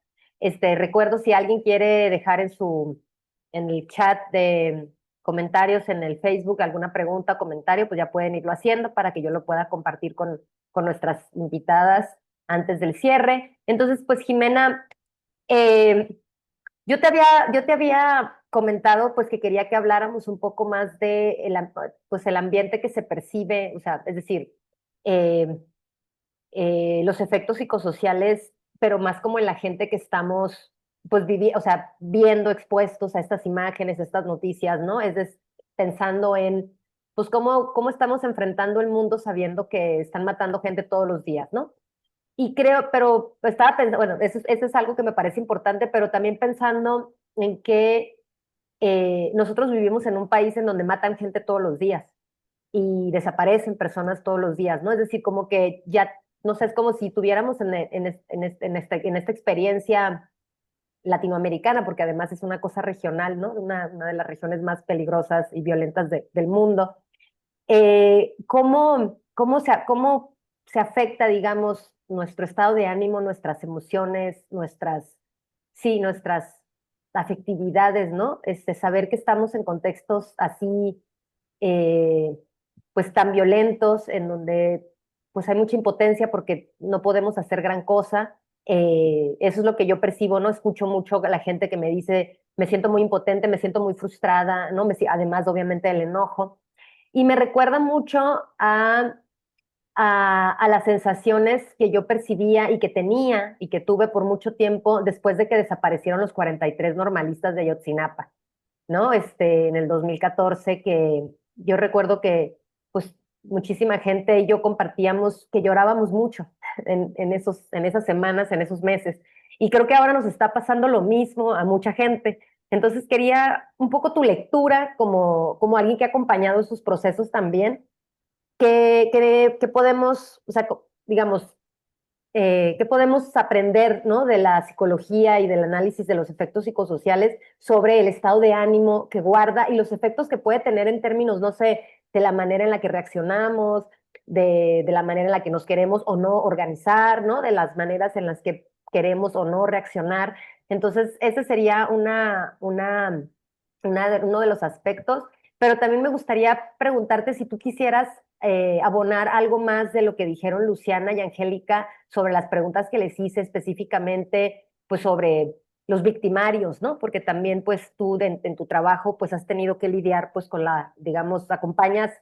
Recuerdo si alguien quiere dejar en el chat de comentarios en el Facebook alguna pregunta, comentario, pues ya pueden irlo haciendo para que yo lo pueda compartir con nuestras invitadas antes del cierre. Entonces, pues Jimena, eh, yo te había comentado pues que quería que habláramos un poco más de pues, el ambiente que se percibe, o sea, es decir, eh, los efectos psicosociales, pero más como en la gente que estamos pues o sea, viendo expuestos a estas imágenes, a estas noticias, ¿no? Pensando en pues cómo estamos enfrentando el mundo sabiendo que están matando gente todos los días, ¿no? Y creo, pero estaba pensando, bueno, eso es algo que me parece importante, pero también pensando en que nosotros vivimos en un país en donde matan gente todos los días y desaparecen personas todos los días, ¿no? Es decir, como que ya, no sé, es como si tuviéramos en esta experiencia latinoamericana, porque además es una cosa regional, ¿no? Una de las regiones más peligrosas y violentas del mundo. ¿Cómo se afecta, digamos, nuestro estado de ánimo, nuestras emociones, nuestras afectividades, ¿no? Saber que estamos en contextos así, eh, pues tan violentos, en donde pues hay mucha impotencia porque no podemos hacer gran cosa. Eso es lo que yo percibo, ¿no? Escucho mucho a la gente que me dice, me siento muy impotente, me siento muy frustrada, ¿no? Además, obviamente, del enojo. Y me recuerda mucho a las sensaciones que yo percibía y que tenía y que tuve por mucho tiempo después de que desaparecieron los 43 normalistas de Ayotzinapa, ¿no? En el 2014, que yo recuerdo que pues muchísima gente y yo compartíamos que llorábamos mucho en esas semanas, en esos meses. Y creo que ahora nos está pasando lo mismo a mucha gente. Entonces quería un poco tu lectura como alguien que ha acompañado esos procesos también ¿qué podemos, o sea, digamos, qué podemos aprender, ¿no? De la psicología y del análisis de los efectos psicosociales sobre el estado de ánimo que guarda y los efectos que puede tener en términos, no sé, de la manera en la que reaccionamos, de la manera en la que nos queremos o no organizar, ¿no? De las maneras en las que queremos o no reaccionar. Entonces, ese sería uno de los aspectos, pero también me gustaría preguntarte si tú quisieras abonar algo más de lo que dijeron Luciana y Angélica sobre las preguntas que les hice específicamente, pues sobre los victimarios, ¿no? Porque también, pues tú en tu trabajo, pues has tenido que lidiar, pues con digamos, acompañas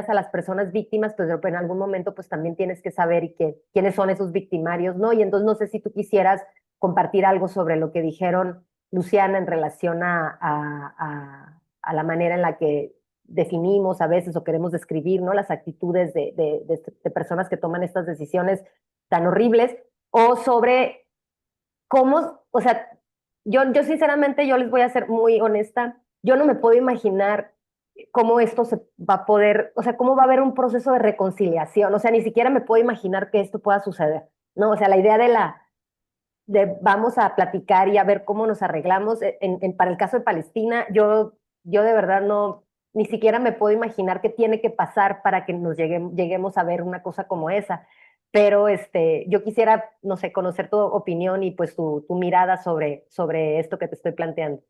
a las personas víctimas, pues en algún momento, pues también tienes que saber quiénes son esos victimarios, ¿no? Y entonces no sé si tú quisieras compartir algo sobre lo que dijeron Luciana en relación a la manera en la que definimos a veces o queremos describir, ¿no? Las actitudes de personas que toman estas decisiones tan horribles, o sobre cómo, o sea, yo sinceramente, yo les voy a ser muy honesta, yo no me puedo imaginar cómo esto se va a poder, o sea, cómo va a haber un proceso de reconciliación, o sea, ni siquiera me puedo imaginar que esto pueda suceder, ¿no? O sea, la idea de vamos a platicar y a ver cómo nos arreglamos. Para el caso de Palestina, yo de verdad no, ni siquiera me puedo imaginar qué tiene que pasar para que lleguemos a ver una cosa como esa. Pero yo quisiera, no sé, conocer tu opinión y pues tu mirada sobre esto que te estoy planteando.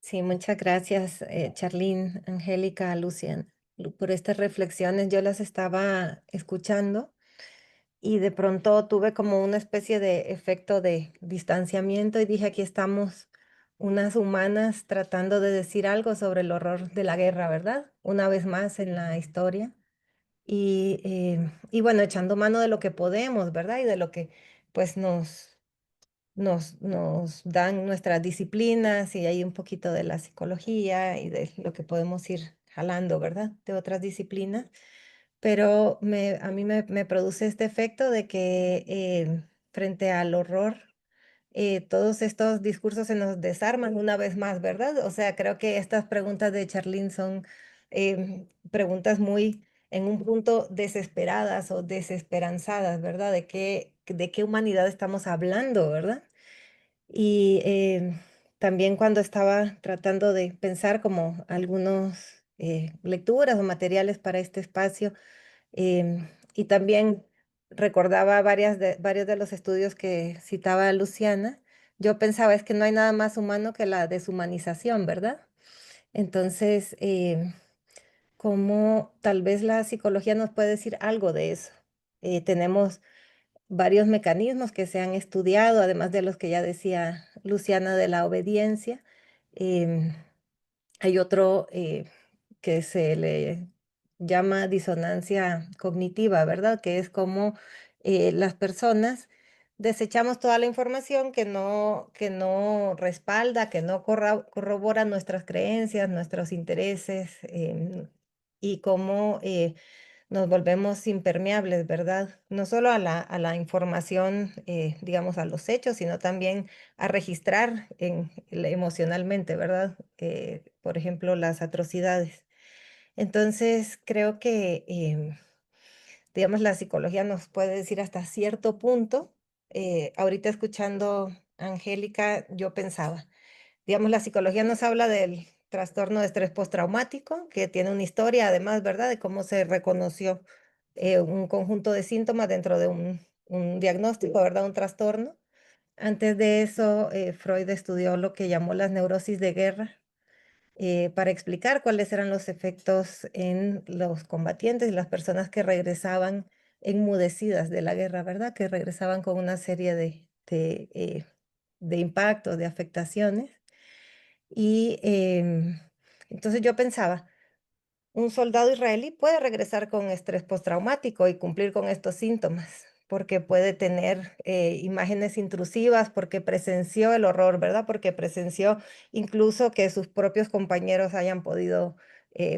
Sí, muchas gracias, Charlene, Angélica, Lucian, por estas reflexiones. Yo las estaba escuchando y de pronto tuve como una especie de efecto de distanciamiento y dije, aquí estamos unas humanas tratando de decir algo sobre el horror de la guerra, ¿verdad? Una vez más en la historia. Y bueno, echando mano de lo que podemos, ¿verdad? Y de lo que pues nos dan nuestras disciplinas y hay un poquito de la psicología y de lo que podemos ir jalando, ¿verdad? De otras disciplinas. Pero a mí me produce este efecto de que frente al horror, todos estos discursos se nos desarman una vez más, ¿verdad? O sea, creo que estas preguntas de Charlene son preguntas muy en un punto desesperadas o desesperanzadas, ¿verdad? De qué humanidad estamos hablando, ¿verdad? Y también cuando estaba tratando de pensar como algunas lecturas o materiales para este espacio, y también recordaba varios de los estudios que citaba Luciana, yo pensaba es que no hay nada más humano que la deshumanización, ¿verdad? Entonces, ¿cómo tal vez la psicología nos puede decir algo de eso? Tenemos varios mecanismos que se han estudiado, además de los que ya decía Luciana de la obediencia. Em, Hay otro que se le llama disonancia cognitiva, ¿verdad? Que es como las personas desechamos toda la información que no respalda, que no corrobora nuestras creencias, nuestros intereses, y cómo nos volvemos impermeables, ¿verdad? No solo a la información, digamos, a los hechos, sino también a registrar emocionalmente, ¿verdad? Por ejemplo, las atrocidades. Entonces, creo que, digamos, la psicología nos puede decir hasta cierto punto. Ahorita escuchando a Angélica, yo pensaba, digamos, la psicología nos habla del trastorno de estrés postraumático, que tiene una historia, además, ¿verdad?, de cómo se reconoció un conjunto de síntomas dentro de un diagnóstico, ¿verdad?, un trastorno. Antes de eso, Freud estudió lo que llamó las neurosis de guerra, para explicar cuáles eran los efectos en los combatientes y las personas que regresaban enmudecidas de la guerra, ¿verdad? Que regresaban con una serie de impactos, de afectaciones. Y entonces yo pensaba, un soldado israelí puede regresar con estrés postraumático y cumplir con estos síntomas, porque puede tener imágenes intrusivas, porque presenció el horror, ¿verdad? Porque presenció incluso que sus propios compañeros hayan podido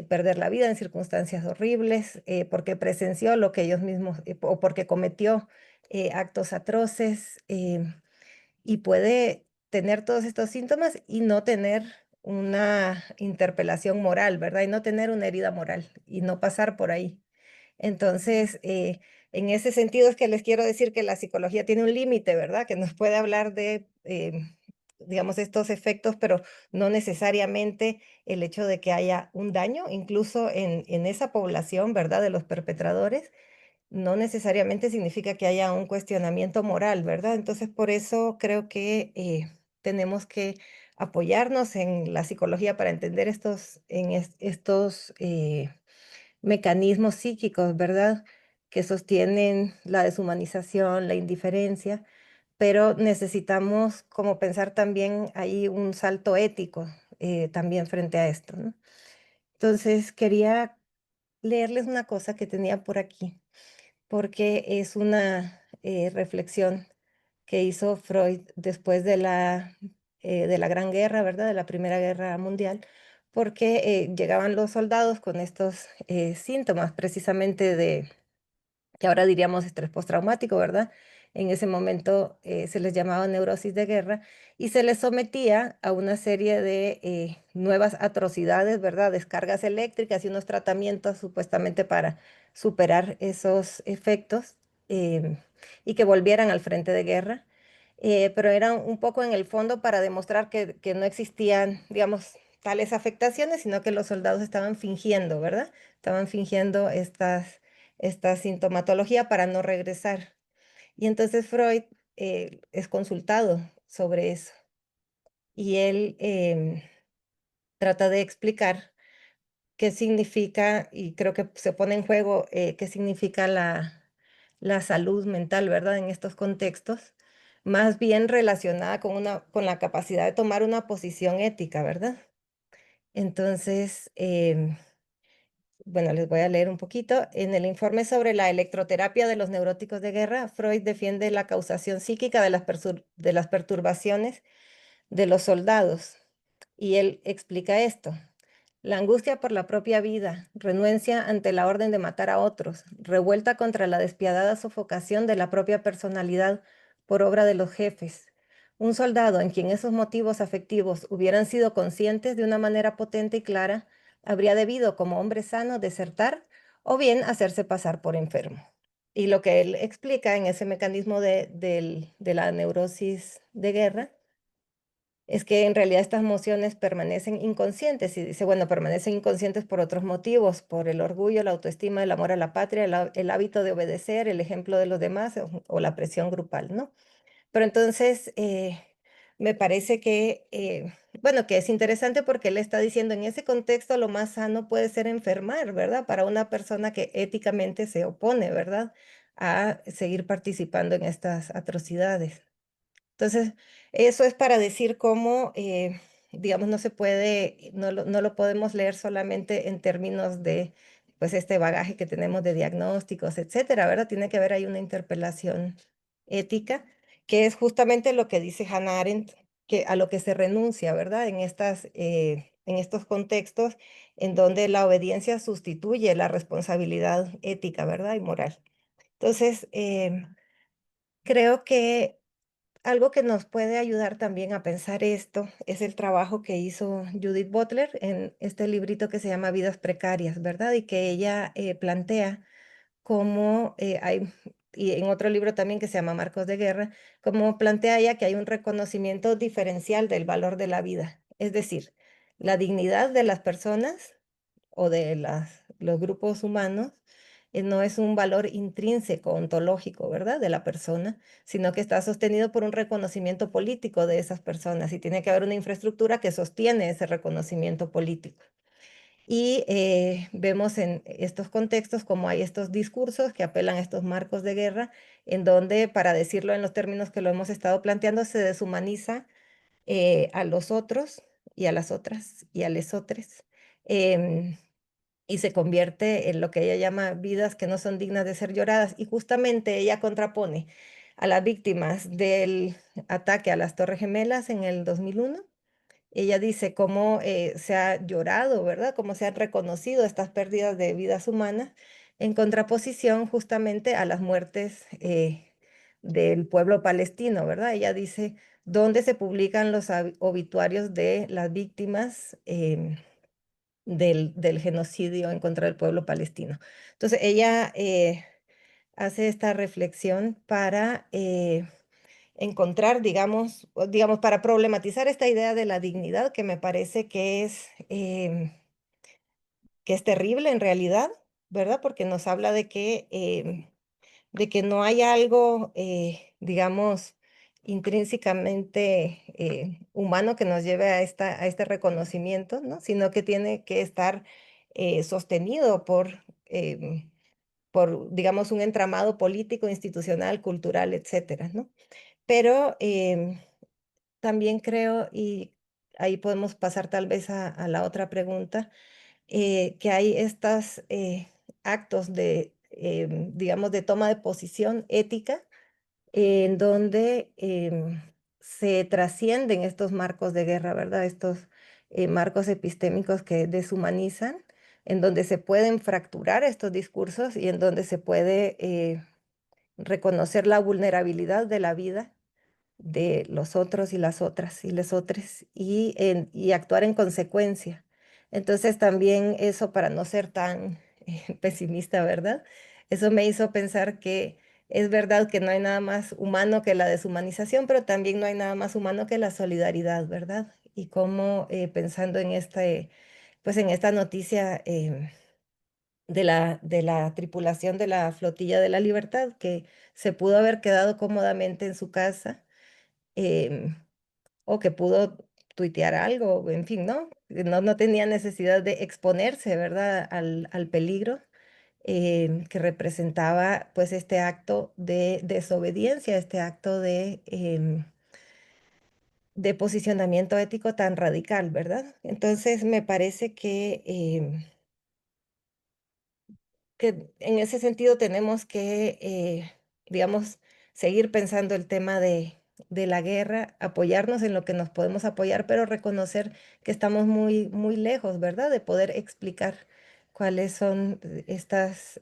perder la vida en circunstancias horribles, porque presenció lo que ellos mismos, o porque cometió actos atroces, y puede tener todos estos síntomas y no tener una interpelación moral, ¿verdad? Y no tener una herida moral y no pasar por ahí. Entonces, en ese sentido es que les quiero decir que la psicología tiene un límite, ¿verdad? Que nos puede hablar de, digamos, estos efectos, pero no necesariamente el hecho de que haya un daño, incluso en esa población, ¿verdad? De los perpetradores, no necesariamente significa que haya un cuestionamiento moral, ¿verdad? Entonces, por eso creo que tenemos que apoyarnos en la psicología para entender estos mecanismos psíquicos, ¿verdad? Que sostienen la deshumanización, la indiferencia, pero necesitamos como pensar también ahí un salto ético también frente a esto, ¿no? Entonces, quería leerles una cosa que tenía por aquí, porque es una reflexión que hizo Freud después de la Gran Guerra, ¿verdad? De la Primera Guerra Mundial, porque llegaban los soldados con estos síntomas precisamente de, que ahora diríamos estrés postraumático, ¿verdad? En ese momento se les llamaba neurosis de guerra y se les sometía a una serie de nuevas atrocidades, ¿verdad? Descargas eléctricas y unos tratamientos supuestamente para superar esos efectos em, y que volvieran al frente de guerra. Pero eran un poco en el fondo para demostrar que no existían, digamos, tales afectaciones, sino que los soldados estaban fingiendo, ¿verdad? Estaban fingiendo esta sintomatología para no regresar. Y entonces Freud es consultado sobre eso y él trata de explicar qué significa, y creo que se pone en juego qué significa la salud mental, ¿verdad? En estos contextos, más bien relacionada con la capacidad de tomar una posición ética, ¿verdad? Entonces, bueno, les voy a leer un poquito. En el informe sobre la electroterapia de los neuróticos de guerra, Freud defiende la causación psíquica de las perturbaciones de los soldados. Y él explica esto. La angustia por la propia vida, renuencia ante la orden de matar a otros, revuelta contra la despiadada sofocación de la propia personalidad por obra de los jefes. Un soldado en quien esos motivos afectivos hubieran sido conscientes de una manera potente y clara, habría debido, como hombre sano, desertar o bien hacerse pasar por enfermo. Y lo que él explica en ese mecanismo de la neurosis de guerra es que en realidad estas emociones permanecen inconscientes y dice, bueno, permanecen inconscientes por otros motivos, por el orgullo, la autoestima, el amor a la patria, el hábito de obedecer, el ejemplo de los demás o la presión grupal, ¿no? Pero entonces me parece que, bueno, que es interesante porque él está diciendo en ese contexto lo más sano puede ser enfermar, ¿verdad? Para una persona que éticamente se opone, ¿verdad? A seguir participando en estas atrocidades. Entonces, eso es para decir cómo, digamos, no se puede, no lo podemos leer solamente en términos de, pues, este bagaje que tenemos de diagnósticos, etcétera, ¿verdad? Tiene que haber ahí una interpelación ética, que es justamente lo que dice Hannah Arendt, que a lo que se renuncia, ¿verdad? En estos contextos en donde la obediencia sustituye la responsabilidad ética, ¿verdad? Y moral. Entonces, creo que algo que nos puede ayudar también a pensar esto es el trabajo que hizo Judith Butler en este librito que se llama Vidas Precarias, ¿verdad? Y que ella plantea cómo hay, y en otro libro también que se llama Marcos de Guerra, cómo plantea ella que hay un reconocimiento diferencial del valor de la vida. Es decir, la dignidad de las personas o de los grupos humanos no es un valor intrínseco, ontológico, ¿verdad? De la persona, sino que está sostenido por un reconocimiento político de esas personas y tiene que haber una infraestructura que sostiene ese reconocimiento político. Y vemos en estos contextos como hay estos discursos que apelan a estos marcos de guerra, en donde, para decirlo en los términos que lo hemos estado planteando, se deshumaniza a los otros y a las otras y a lesotres. Y se convierte en lo que ella llama vidas que no son dignas de ser lloradas. Y justamente ella contrapone a las víctimas del ataque a las Torres Gemelas en el 2001. Ella dice cómo se ha llorado, ¿verdad? Cómo se han reconocido estas pérdidas de vidas humanas en contraposición justamente a las muertes del pueblo palestino, ¿verdad? Ella dice, donde se publican los obituarios de las víctimas del genocidio en contra del pueblo palestino. Entonces, ella hace esta reflexión para encontrar, digamos, para problematizar esta idea de la dignidad que me parece que es terrible en realidad, ¿verdad? Porque nos habla de que no hay algo, digamos, intrínsecamente humano que nos lleve a este reconocimiento, ¿no? Sino que tiene que estar sostenido por, digamos, un entramado político, institucional, cultural, etcétera, ¿no? Pero también creo, y ahí podemos pasar tal vez a la otra pregunta, que hay estos actos digamos, de toma de posición ética en donde se trascienden estos marcos de guerra, ¿verdad? Estos marcos epistémicos que deshumanizan, en donde se pueden fracturar estos discursos y en donde se puede reconocer la vulnerabilidad de la vida de los otros y las otras y les otros y actuar en consecuencia. Entonces también eso para no ser tan pesimista, ¿verdad? Eso me hizo pensar que es verdad que no hay nada más humano que la deshumanización, pero también no hay nada más humano que la solidaridad, ¿verdad? Y cómo pensando en pues en esta noticia de la tripulación de la Flotilla de la Libertad, que se pudo haber quedado cómodamente en su casa em, o que pudo tuitear algo, en fin, ¿no? No tenía necesidad de exponerse, ¿verdad?, al peligro que representaba pues este acto de desobediencia, este acto de posicionamiento ético tan radical, ¿verdad? Entonces me parece que en ese sentido tenemos que, digamos, seguir pensando el tema de la guerra, apoyarnos en lo que nos podemos apoyar, pero reconocer que estamos muy, muy lejos, ¿verdad? De poder explicar cuáles son estas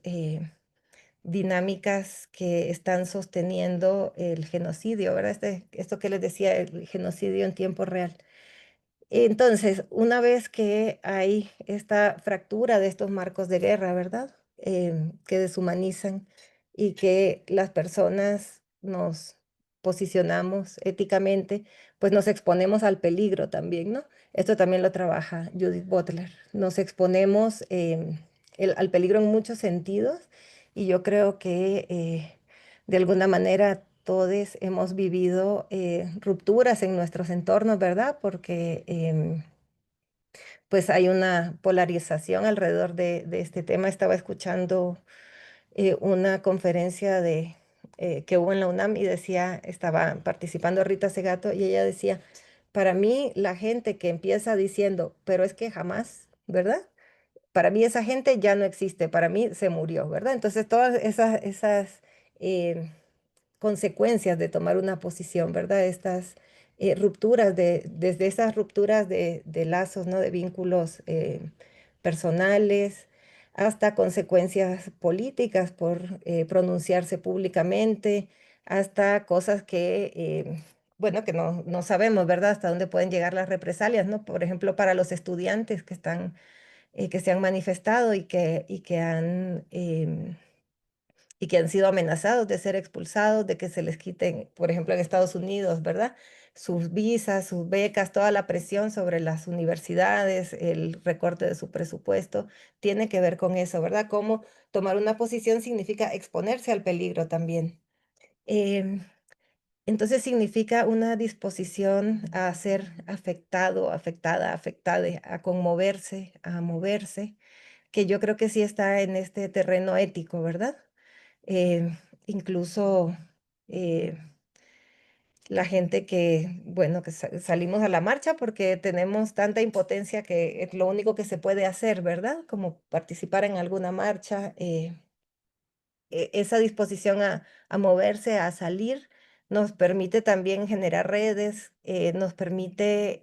dinámicas que están sosteniendo el genocidio, ¿verdad? Esto que les decía, el genocidio en tiempo real. Entonces, una vez que hay esta fractura de estos marcos de guerra, ¿verdad? Que deshumanizan y que las personas nos posicionamos éticamente, pues nos exponemos al peligro también, ¿no? Esto también lo trabaja Judith Butler. Nos exponemos al peligro en muchos sentidos y yo creo que de alguna manera todos hemos vivido rupturas en nuestros entornos, ¿verdad? Porque pues hay una polarización alrededor de este tema. Estaba escuchando una conferencia que hubo en la UNAM y decía, estaba participando Rita Segato y ella decía, para mí la gente que empieza diciendo, pero es que jamás, ¿verdad? Para mí esa gente ya no existe, para mí se murió, ¿verdad? Entonces todas esas eh, consecuencias de tomar una posición, ¿verdad? Estas rupturas, desde esas rupturas de lazos, ¿no? De vínculos personales hasta consecuencias políticas por pronunciarse públicamente, hasta cosas bueno, que no sabemos, ¿verdad? Hasta dónde pueden llegar las represalias, ¿no? Por ejemplo, para los estudiantes que se han manifestado y que han sido amenazados de ser expulsados, de que se les quiten, por ejemplo, en Estados Unidos, ¿verdad? Sus visas, sus becas, toda la presión sobre las universidades, el recorte de su presupuesto, tiene que ver con eso, ¿verdad? Cómo tomar una posición significa exponerse al peligro también. Em, entonces significa una disposición a ser afectado, afectada, afectade, a conmoverse, a moverse, que yo creo que sí está en este terreno ético, ¿verdad? Incluso eh, la gente que, bueno, que salimos a la marcha porque tenemos tanta impotencia que es lo único que se puede hacer, ¿verdad? Como participar en alguna marcha, esa disposición a moverse, a salir, nos permite también generar redes, nos permite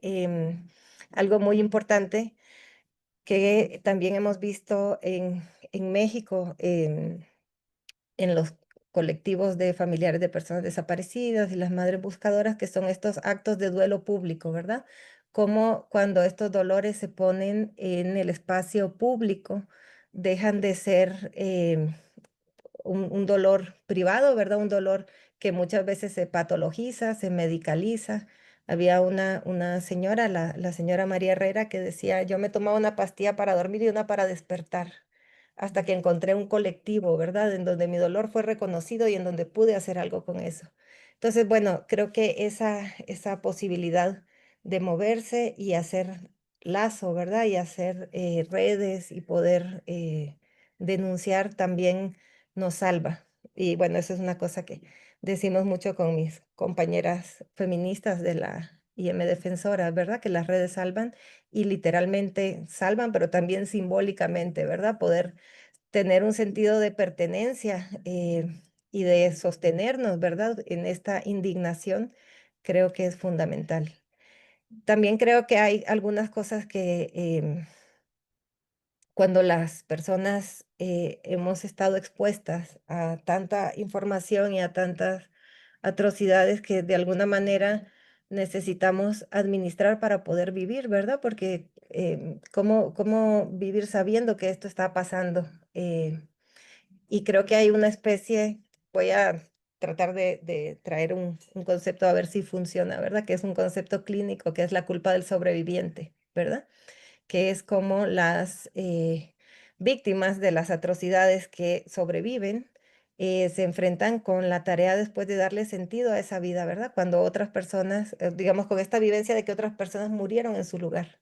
algo muy importante que también hemos visto en México. En los colectivos de familiares de personas desaparecidas y las madres buscadoras, que son estos actos de duelo público, ¿verdad? Como cuando estos dolores se ponen en el espacio público, dejan de ser un dolor privado, ¿verdad? Un dolor que muchas veces se patologiza, se medicaliza. Había una señora, la señora María Herrera, que decía, yo me tomaba una pastilla para dormir y una para despertar, hasta que encontré un colectivo, ¿verdad? En donde mi dolor fue reconocido y en donde pude hacer algo con eso. Entonces, bueno, creo que esa posibilidad de moverse y hacer lazo, ¿verdad? Y hacer redes y poder denunciar también nos salva. Y bueno, eso es una cosa que decimos mucho con mis compañeras feministas de la IM Defensora, ¿verdad? Que las redes salvan y literalmente salvan, pero también simbólicamente, ¿verdad? Poder tener un sentido de pertenencia y de sostenernos, ¿verdad? En esta indignación, creo que es fundamental. También creo que hay algunas cosas que cuando las personas hemos estado expuestas a tanta información y a tantas atrocidades que de alguna manera necesitamos administrar para poder vivir, ¿verdad? Porque ¿cómo vivir sabiendo que esto está pasando? Y creo que hay una especie, voy a tratar de traer un concepto a ver si funciona, ¿verdad? Que es un concepto clínico, que es la culpa del sobreviviente, ¿verdad? Que es como las víctimas de las atrocidades que sobreviven se enfrentan con la tarea después de darle sentido a esa vida, ¿verdad? Cuando otras personas, digamos, con esta vivencia de que otras personas murieron en su lugar.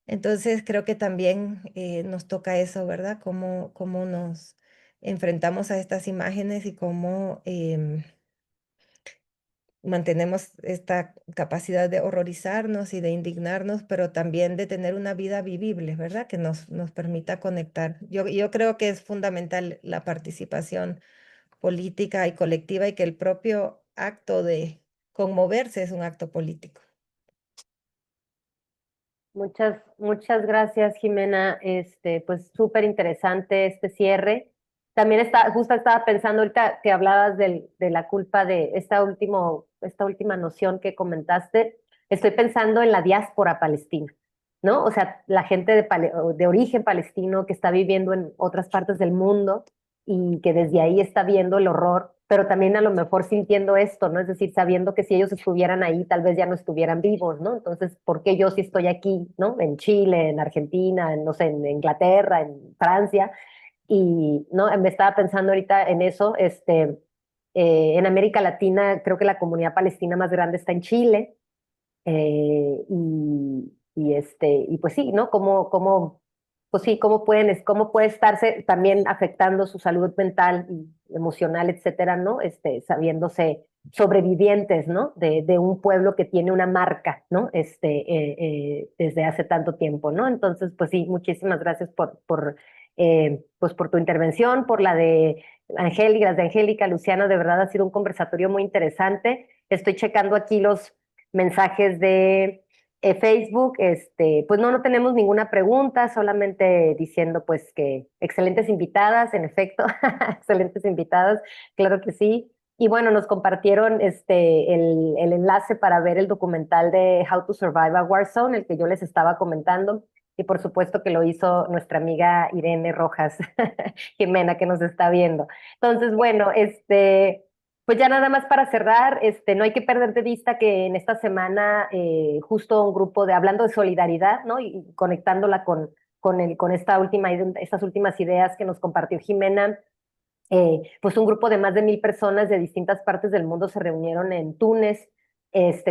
Entonces, creo que también nos toca eso, ¿verdad? Cómo nos enfrentamos a estas imágenes y cómo mantenemos esta capacidad de horrorizarnos y de indignarnos, pero también de tener una vida vivible, ¿verdad? Que nos permita conectar. Yo creo que es fundamental la participación política y colectiva y que el propio acto de conmoverse es un acto político. Muchas gracias, Jimena. Pues súper interesante este cierre. También justo estaba pensando ahorita que hablabas de la culpa de esta última noción que comentaste. Estoy pensando en la diáspora palestina, ¿no? O sea, la gente de origen palestino que está viviendo en otras partes del mundo y que desde ahí está viendo el horror, pero también a lo mejor sintiendo esto, ¿no? Es decir, sabiendo que si ellos estuvieran ahí, tal vez ya no estuvieran vivos, ¿no? Entonces, ¿por qué yo sí estoy aquí, ¿no? En Chile, en Argentina, no sé, en Inglaterra, en Francia? Y, ¿no? Me estaba pensando ahorita en eso, en América Latina, creo que la comunidad palestina más grande está en Chile, y pues sí, ¿no? Pues sí, cómo puede estarse también afectando su salud mental y emocional, etcétera, ¿no? Sabiéndose sobrevivientes, ¿no? De un pueblo que tiene una marca, ¿no? Desde hace tanto tiempo, ¿no? Entonces, pues sí, muchísimas gracias pues por tu intervención, por la de Angélica, las de Angélica, Luciano, de verdad ha sido un conversatorio muy interesante. Estoy checando aquí los mensajes de Facebook, pues no tenemos ninguna pregunta, solamente diciendo pues que excelentes invitadas, en efecto, excelentes invitadas, claro que sí. Y bueno, nos compartieron el enlace para ver el documental de How to Survive a War Zone, el que yo les estaba comentando, y por supuesto que lo hizo nuestra amiga Irene Rojas Jimena, que nos está viendo. Entonces, bueno, pues ya nada más para cerrar, no hay que perder de vista que en esta semana justo un grupo hablando de solidaridad, ¿no? Y conectándola con estas últimas ideas que nos compartió Jimena, pues un grupo de más de 1,000 personas de distintas partes del mundo se reunieron en Túnez,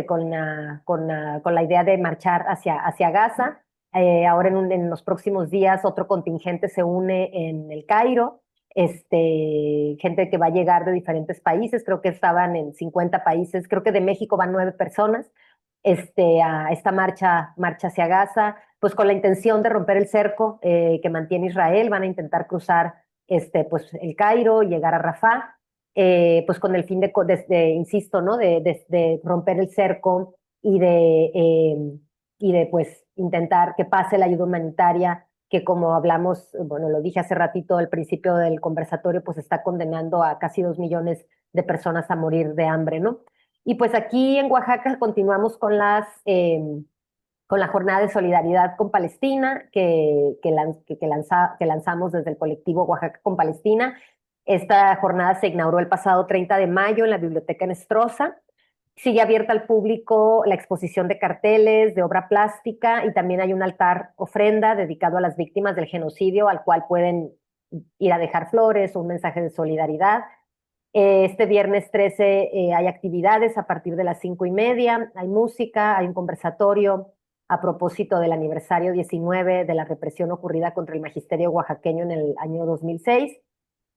con la idea de marchar hacia Gaza. Ahora en los próximos días otro contingente se une en el Cairo, gente que va a llegar de diferentes países, creo que estaban en 50 países, creo que de México van 9 personas, a esta marcha hacia Gaza, pues con la intención de romper el cerco que mantiene Israel. Van a intentar cruzar pues el Cairo, llegar a Rafah, pues con el fin insisto, ¿no? De romper el cerco y de pues intentar que pase la ayuda humanitaria que como hablamos, bueno, lo dije hace ratito al principio del conversatorio, pues está condenando a casi 2 millones de personas a morir de hambre, ¿no? Y pues aquí en Oaxaca continuamos con con la jornada de solidaridad con Palestina que lanzamos desde el colectivo Oaxaca con Palestina. Esta jornada se inauguró el pasado 30 de mayo en la Biblioteca Nestrosa. Sigue abierta al público la exposición de carteles, de obra plástica, y también hay un altar ofrenda dedicado a las víctimas del genocidio al cual pueden ir a dejar flores o un mensaje de solidaridad. Este viernes 13 hay actividades a partir de las 5:30, hay música, hay un conversatorio a propósito del aniversario 19 de la represión ocurrida contra el magisterio oaxaqueño en el año 2006.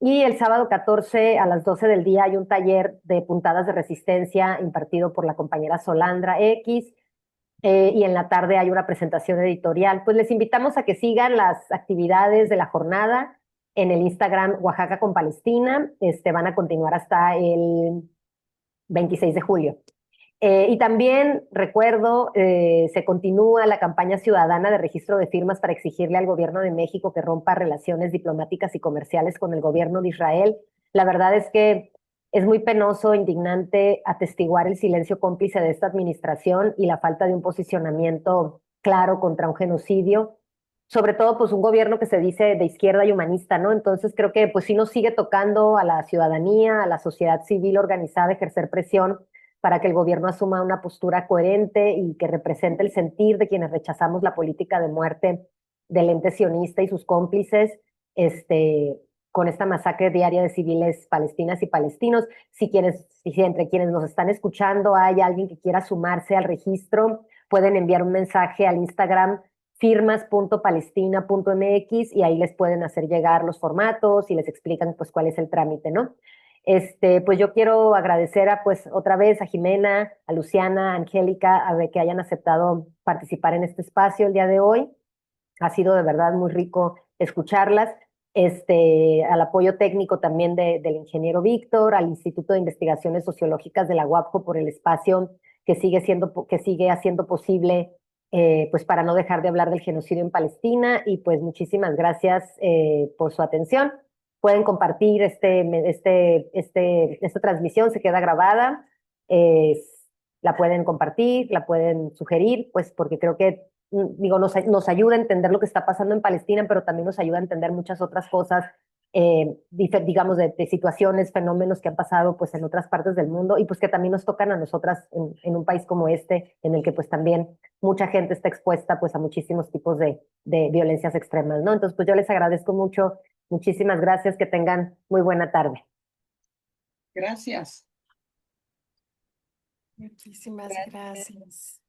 Y el sábado 14 a las 12 del día hay un taller de puntadas de resistencia impartido por la compañera Solandra X. Y en la tarde hay una presentación editorial. Pues les invitamos a que sigan las actividades de la jornada en el Instagram Oaxaca con Palestina. Van a continuar hasta el 26 de julio. Y también recuerdo, se continúa la campaña ciudadana de registro de firmas para exigirle al gobierno de México que rompa relaciones diplomáticas y comerciales con el gobierno de Israel. La verdad es que es muy penoso, indignante atestiguar el silencio cómplice de esta administración y la falta de un posicionamiento claro contra un genocidio, sobre todo pues un gobierno que se dice de izquierda y humanista, ¿no? Entonces creo que pues sí nos sigue tocando a la ciudadanía, a la sociedad civil organizada ejercer presión para que el gobierno asuma una postura coherente y que represente el sentir de quienes rechazamos la política de muerte del ente sionista y sus cómplices, con esta masacre diaria de civiles palestinas y palestinos. Si entre quienes nos están escuchando hay alguien que quiera sumarse al registro, pueden enviar un mensaje al Instagram firmas.palestina.mx y ahí les pueden hacer llegar los formatos y les explican pues cuál es el trámite, ¿no? Pues yo quiero agradecer pues otra vez a Jimena, a Luciana, a Angélica, a ver que hayan aceptado participar en este espacio el día de hoy. Ha sido de verdad muy rico escucharlas. Al apoyo técnico también del ingeniero Víctor, al Instituto de Investigaciones Sociológicas de la UAPJO por el espacio que sigue haciendo posible pues para no dejar de hablar del genocidio en Palestina, y pues muchísimas gracias por su atención. Pueden compartir esta transmisión, se queda grabada, la pueden compartir, la pueden sugerir, pues porque creo que digo, nos ayuda a entender lo que está pasando en Palestina, pero también nos ayuda a entender muchas otras cosas, digamos, de situaciones, fenómenos que han pasado pues en otras partes del mundo y pues que también nos tocan a nosotras en un país como este, en el que pues también mucha gente está expuesta pues a muchísimos tipos de violencias extremas, ¿no? Entonces pues yo les agradezco mucho, muchísimas gracias, que tengan muy buena tarde. Gracias. Muchísimas gracias.